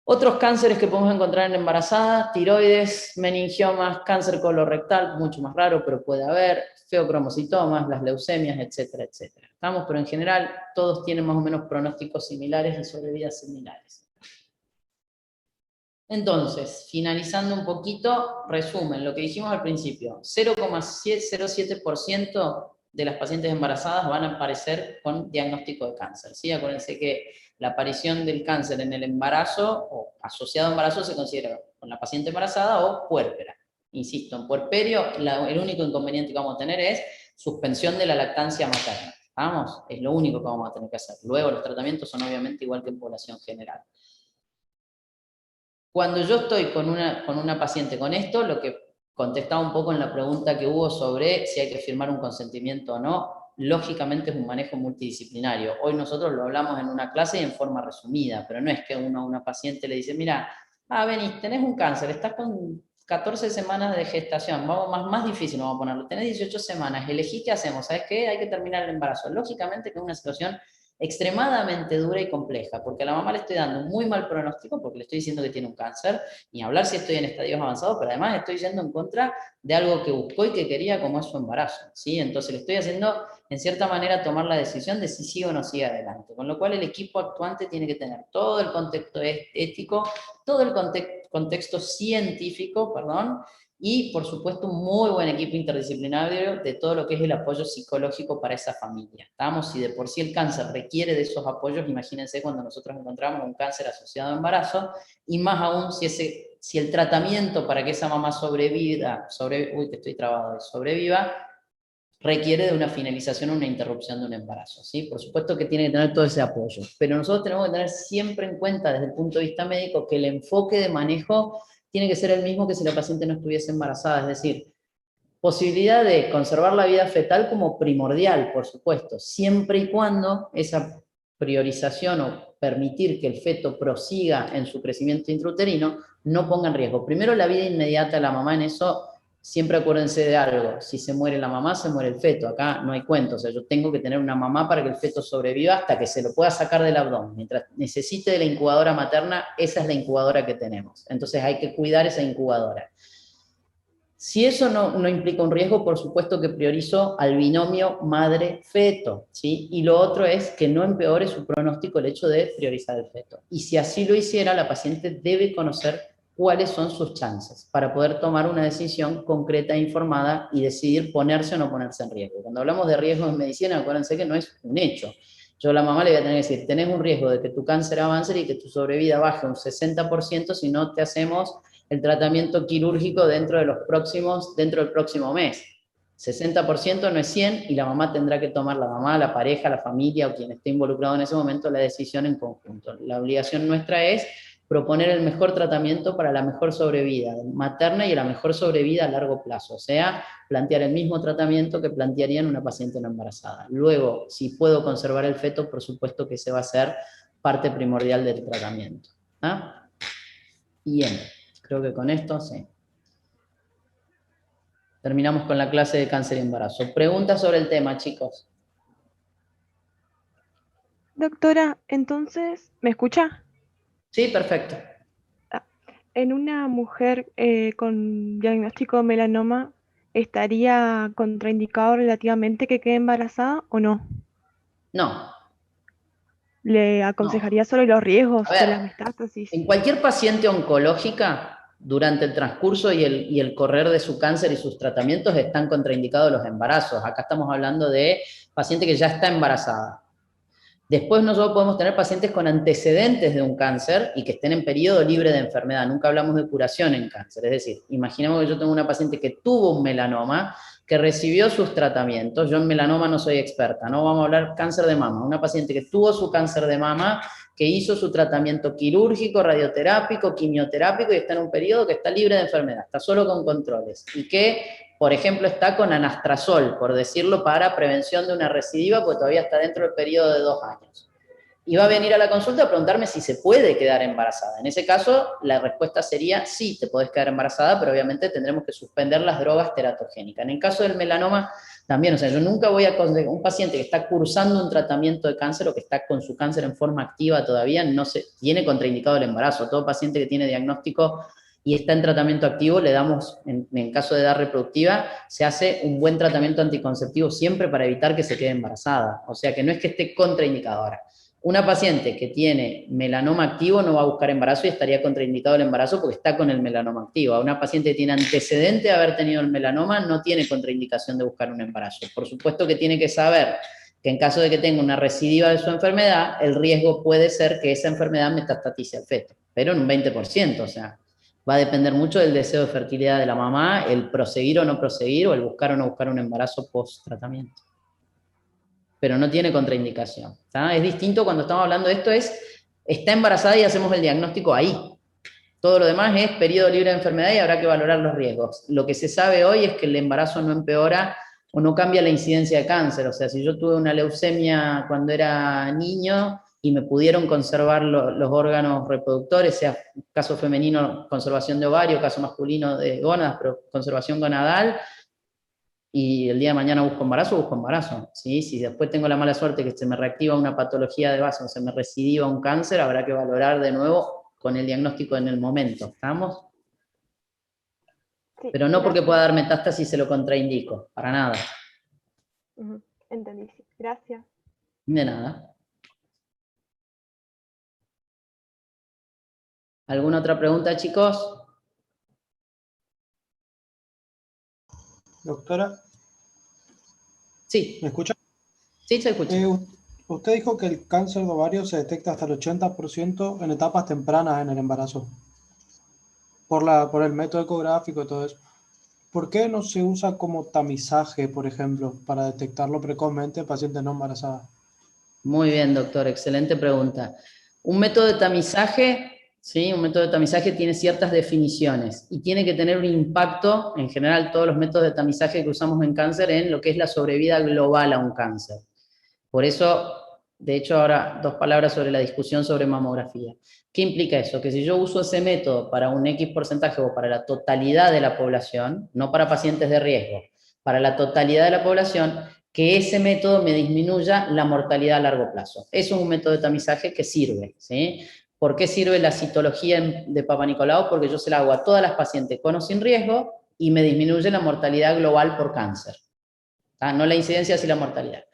Otros cánceres que podemos encontrar en embarazadas: tiroides, meningiomas, cáncer colorectal, mucho más raro, pero puede haber, feocromocitomas, las leucemias, etcétera, etcétera. ¿Estamos? Pero en general todos tienen más o menos pronósticos similares y sobrevidas similares. Entonces, finalizando un poquito, resumen, lo que dijimos al principio: 0,07% de las pacientes embarazadas van a aparecer con diagnóstico de cáncer, ¿sí? Acuérdense que la aparición del cáncer en el embarazo o asociado a embarazo se considera con la paciente embarazada o puérpera. Insisto, en puerperio el único inconveniente que vamos a tener es suspensión de la lactancia materna. ¿Vamos? Es lo único que vamos a tener que hacer. Luego los tratamientos son obviamente igual que en población general. Cuando yo estoy con una paciente con esto, lo que contestaba un poco en la pregunta que hubo sobre si hay que firmar un consentimiento o no, lógicamente es un manejo multidisciplinario. Hoy nosotros lo hablamos en una clase y en forma resumida, pero no es que uno a una paciente le dice: mira, venís, tenés un cáncer, estás con 14 semanas de gestación, vamos más difícil, vamos a ponerlo, tenés 18 semanas, elegí qué hacemos, ¿sabes qué? Hay que terminar el embarazo. Lógicamente que es una situación extremadamente dura y compleja, porque a la mamá le estoy dando un muy mal pronóstico, porque le estoy diciendo que tiene un cáncer, ni hablar si estoy en estadios avanzados, pero además estoy yendo en contra de algo que buscó y que quería, como es su embarazo, ¿sí? Entonces le estoy haciendo, en cierta manera, tomar la decisión de si sigue o no sigue adelante, con lo cual el equipo actuante tiene que tener todo el contexto ético, todo el contexto científico, Y, por supuesto, un muy buen equipo interdisciplinario de todo lo que es el apoyo psicológico para esa familia. ¿Estamos? Si de por sí el cáncer requiere de esos apoyos, imagínense cuando nosotros encontramos un cáncer asociado a embarazo, y más aún si el tratamiento para que esa mamá sobreviva, sobreviva, requiere de una finalización o una interrupción de un embarazo, ¿sí? Por supuesto que tiene que tener todo ese apoyo, pero nosotros tenemos que tener siempre en cuenta desde el punto de vista médico que el enfoque de manejo tiene que ser el mismo que si la paciente no estuviese embarazada, es decir, posibilidad de conservar la vida fetal como primordial, por supuesto, siempre y cuando esa priorización o permitir que el feto prosiga en su crecimiento intrauterino no ponga en riesgo. Primero, la vida inmediata de la mamá, en eso siempre acuérdense de algo, si se muere la mamá, se muere el feto, acá no hay cuento, o sea, yo tengo que tener una mamá para que el feto sobreviva hasta que se lo pueda sacar del abdomen, mientras necesite de la incubadora materna, esa es la incubadora que tenemos, entonces hay que cuidar esa incubadora. Si eso no implica un riesgo, por supuesto que priorizo al binomio madre-feto, ¿sí? Y lo otro es que no empeore su pronóstico el hecho de priorizar el feto. Y si así lo hiciera, la paciente debe conocer cuáles son sus chances para poder tomar una decisión concreta e informada y decidir ponerse o no ponerse en riesgo. Cuando hablamos de riesgos en medicina, acuérdense que no es un hecho. Yo a la mamá le voy a tener que decir, tenés un riesgo de que tu cáncer avance y que tu sobrevida baje un 60% si no te hacemos el tratamiento quirúrgico dentro del próximo mes. 60% no es 100 y la mamá tendrá que tomar, la mamá, la pareja, la familia o quien esté involucrado en ese momento, la decisión en conjunto. La obligación nuestra es proponer el mejor tratamiento para la mejor sobrevida materna y la mejor sobrevida a largo plazo, o sea, plantear el mismo tratamiento que plantearían una paciente no embarazada. Luego, si puedo conservar el feto, por supuesto que ese va a ser parte primordial del tratamiento. ¿Ah? Bien. Creo que con esto sí. Terminamos con la clase de cáncer y embarazo. ¿Preguntas sobre el tema, chicos? Doctora, entonces, ¿me escucha? Sí, perfecto. En una mujer con diagnóstico de melanoma, ¿estaría contraindicado relativamente que quede embarazada o no? No, ¿Le no. aconsejaría sobre los riesgos A de ver, las metástasis? en cualquier paciente oncológica, durante el transcurso y el correr de su cáncer y sus tratamientos están contraindicados los embarazos. Acá estamos hablando de paciente que ya está embarazada. Después nosotros podemos tener pacientes con antecedentes de un cáncer y que estén en periodo libre de enfermedad. Nunca hablamos de curación en cáncer. Es decir, imaginemos que yo tengo una paciente que tuvo un melanoma, que recibió sus tratamientos. Yo en melanoma no soy experta, no vamos a hablar cáncer de mama. Una paciente que tuvo su cáncer de mama, que hizo su tratamiento quirúrgico, radioterápico, quimioterápico y está en un periodo que está libre de enfermedad, está solo con controles. Y que, por ejemplo, está con anastrozol, por decirlo, para prevención de una recidiva, porque todavía está dentro del periodo de 2 años. Y va a venir a la consulta a preguntarme si se puede quedar embarazada. En ese caso, la respuesta sería sí, te podés quedar embarazada, pero obviamente tendremos que suspender las drogas teratogénicas. En el caso del melanoma, también, o sea, yo nunca voy a conseguir un paciente que está cursando un tratamiento de cáncer o que está con su cáncer en forma activa todavía, no se tiene contraindicado el embarazo. Todo paciente que tiene diagnóstico y está en tratamiento activo, le damos, en caso de edad reproductiva, se hace un buen tratamiento anticonceptivo siempre para evitar que se quede embarazada. O sea que no es que esté contraindicado ahora. Una paciente que tiene melanoma activo no va a buscar embarazo y estaría contraindicado el embarazo porque está con el melanoma activo. A una paciente que tiene antecedente de haber tenido el melanoma no tiene contraindicación de buscar un embarazo. Por supuesto que tiene que saber que en caso de que tenga una recidiva de su enfermedad, el riesgo puede ser que esa enfermedad metastatice al feto, pero en un 20%, o sea, va a depender mucho del deseo de fertilidad de la mamá, el proseguir o no proseguir, o el buscar o no buscar un embarazo post-tratamiento. Pero no tiene contraindicación. ¿Está? Es distinto cuando estamos hablando de esto, está embarazada y hacemos el diagnóstico ahí. Todo lo demás es periodo libre de enfermedad y habrá que valorar los riesgos. Lo que se sabe hoy es que el embarazo no empeora o no cambia la incidencia de cáncer. O sea, si yo tuve una leucemia cuando era niño y me pudieron conservar los órganos reproductores, sea caso femenino, conservación de ovario, caso masculino de gónadas, pero conservación gonadal, y el día de mañana busco embarazo, ¿sí? Si después tengo la mala suerte que se me reactiva una patología de base o se me recidiva un cáncer, habrá que valorar de nuevo con el diagnóstico en el momento, ¿estamos? Sí, Pero no porque gracias. pueda dar metástasis se lo contraindico, para nada. Entendí, sí. Gracias. De nada. ¿Alguna otra pregunta, chicos? Doctora, Sí, ¿me escucha? sí se escucha. Usted dijo que el cáncer de ovario se detecta hasta el 80% en etapas tempranas en el embarazo, por el método ecográfico y todo eso. ¿Por qué no se usa como tamizaje, por ejemplo, para detectarlo precozmente en pacientes no embarazadas? Muy bien, doctor, excelente pregunta. Un método de tamizaje, ¿sí? Un método de tamizaje tiene ciertas definiciones y tiene que tener un impacto, en general todos los métodos de tamizaje que usamos en cáncer, en lo que es la sobrevida global a un cáncer. Por eso, de hecho, ahora 2 palabras sobre la discusión sobre mamografía. ¿Qué implica eso? Que si yo uso ese método para un X porcentaje o para la totalidad de la población, no para pacientes de riesgo, para la totalidad de la población, que ese método me disminuya la mortalidad a largo plazo. Eso es un método de tamizaje que sirve, ¿sí? ¿Por qué sirve la citología de Papa Nicolau? Porque yo se la hago a todas las pacientes con o sin riesgo y me disminuye la mortalidad global por cáncer. No la incidencia, sino la mortalidad.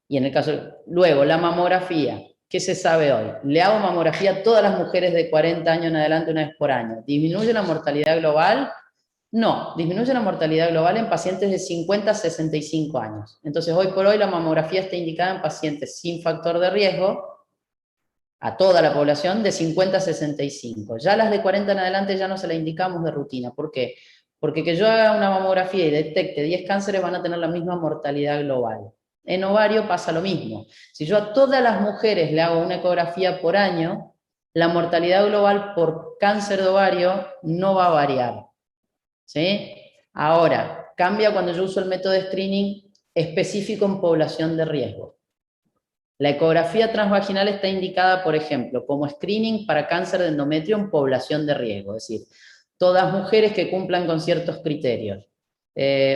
Y en el caso, luego, la mamografía, ¿qué se sabe hoy? Le hago mamografía a todas las mujeres de 40 años en adelante una vez por año. ¿Disminuye la mortalidad global? No, disminuye la mortalidad global en pacientes de 50 a 65 años. Entonces, hoy por hoy la mamografía está indicada en pacientes sin factor de riesgo, a toda la población de 50 a 65. Ya las de 40 en adelante ya no se la indicamos de rutina. ¿Por qué? Porque que yo haga una mamografía y detecte 10 cánceres van a tener la misma mortalidad global. En ovario pasa lo mismo. Si yo a todas las mujeres le hago una ecografía por año, la mortalidad global por cáncer de ovario no va a variar. ¿Sí? Ahora, cambia cuando yo uso el método de screening específico en población de riesgo. La ecografía transvaginal está indicada, por ejemplo, como screening para cáncer de endometrio en población de riesgo, es decir, todas mujeres que cumplan con ciertos criterios.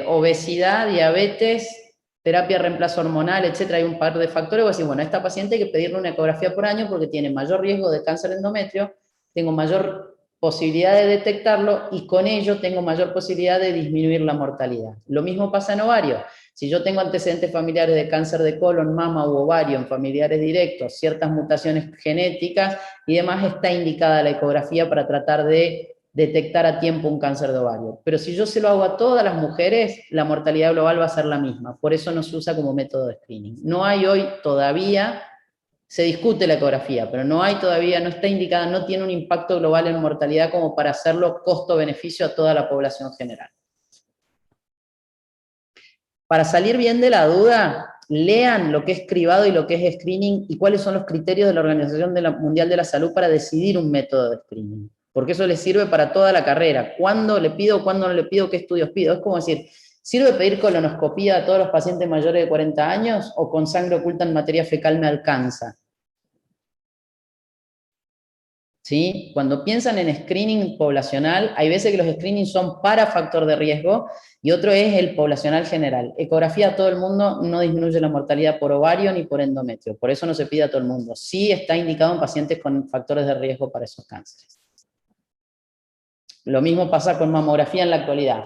Obesidad, diabetes, terapia de reemplazo hormonal, etcétera, hay un par de factores. Voy a decir, bueno, a esta paciente hay que pedirle una ecografía por año porque tiene mayor riesgo de cáncer de endometrio, tengo mayor posibilidad de detectarlo y con ello tengo mayor posibilidad de disminuir la mortalidad. Lo mismo pasa en ovario. Si yo tengo antecedentes familiares de cáncer de colon, mama u ovario en familiares directos, ciertas mutaciones genéticas y demás, está indicada la ecografía para tratar de detectar a tiempo un cáncer de ovario. Pero si yo se lo hago a todas las mujeres, la mortalidad global va a ser la misma. Por eso no se usa como método de screening. No hay hoy todavía, se discute la ecografía, pero no hay todavía, no está indicada, no tiene un impacto global en mortalidad como para hacerlo costo-beneficio a toda la población general. Para salir bien de la duda, lean lo que es cribado y lo que es screening y cuáles son los criterios de la Organización Mundial de la Salud para decidir un método de screening. Porque eso les sirve para toda la carrera. ¿Cuándo le pido, cuándo no le pido, qué estudios pido? Es como decir, ¿sirve pedir colonoscopía a todos los pacientes mayores de 40 años o con sangre oculta en materia fecal me alcanza? ¿Sí? Cuando piensan en screening poblacional, hay veces que los screenings son para factor de riesgo y otro es el poblacional general. Ecografía a todo el mundo no disminuye la mortalidad por ovario ni por endometrio, por eso no se pide a todo el mundo. Sí está indicado en pacientes con factores de riesgo para esos cánceres. Lo mismo pasa con mamografía en la actualidad.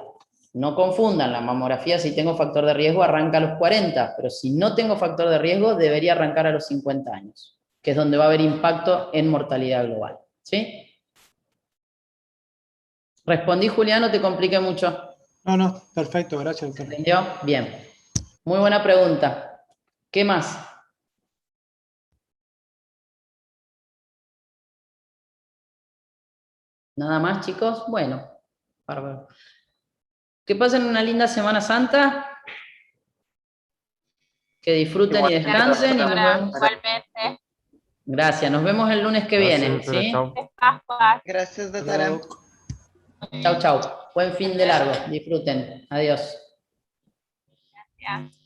No confundan, la mamografía si tengo factor de riesgo arranca a los 40, pero si no tengo factor de riesgo debería arrancar a los 50 años, que es donde va a haber impacto en mortalidad global. ¿Sí? ¿Respondí, Julián, o te compliqué mucho? No, perfecto, gracias, doctor. ¿Entendió? Bien. Muy buena pregunta. ¿Qué más? ¿Nada más, chicos? Bueno, bárbaro. Que pasen una linda Semana Santa. Que disfruten y descansen. Y nos vemos. Igualmente. Gracias, nos vemos el lunes que Gracias, viene. doctora, ¿Sí? chao. Pascua. Gracias, Hasta doctora. luego. Chau, chau. Buen fin de largo. Disfruten. Adiós. Gracias.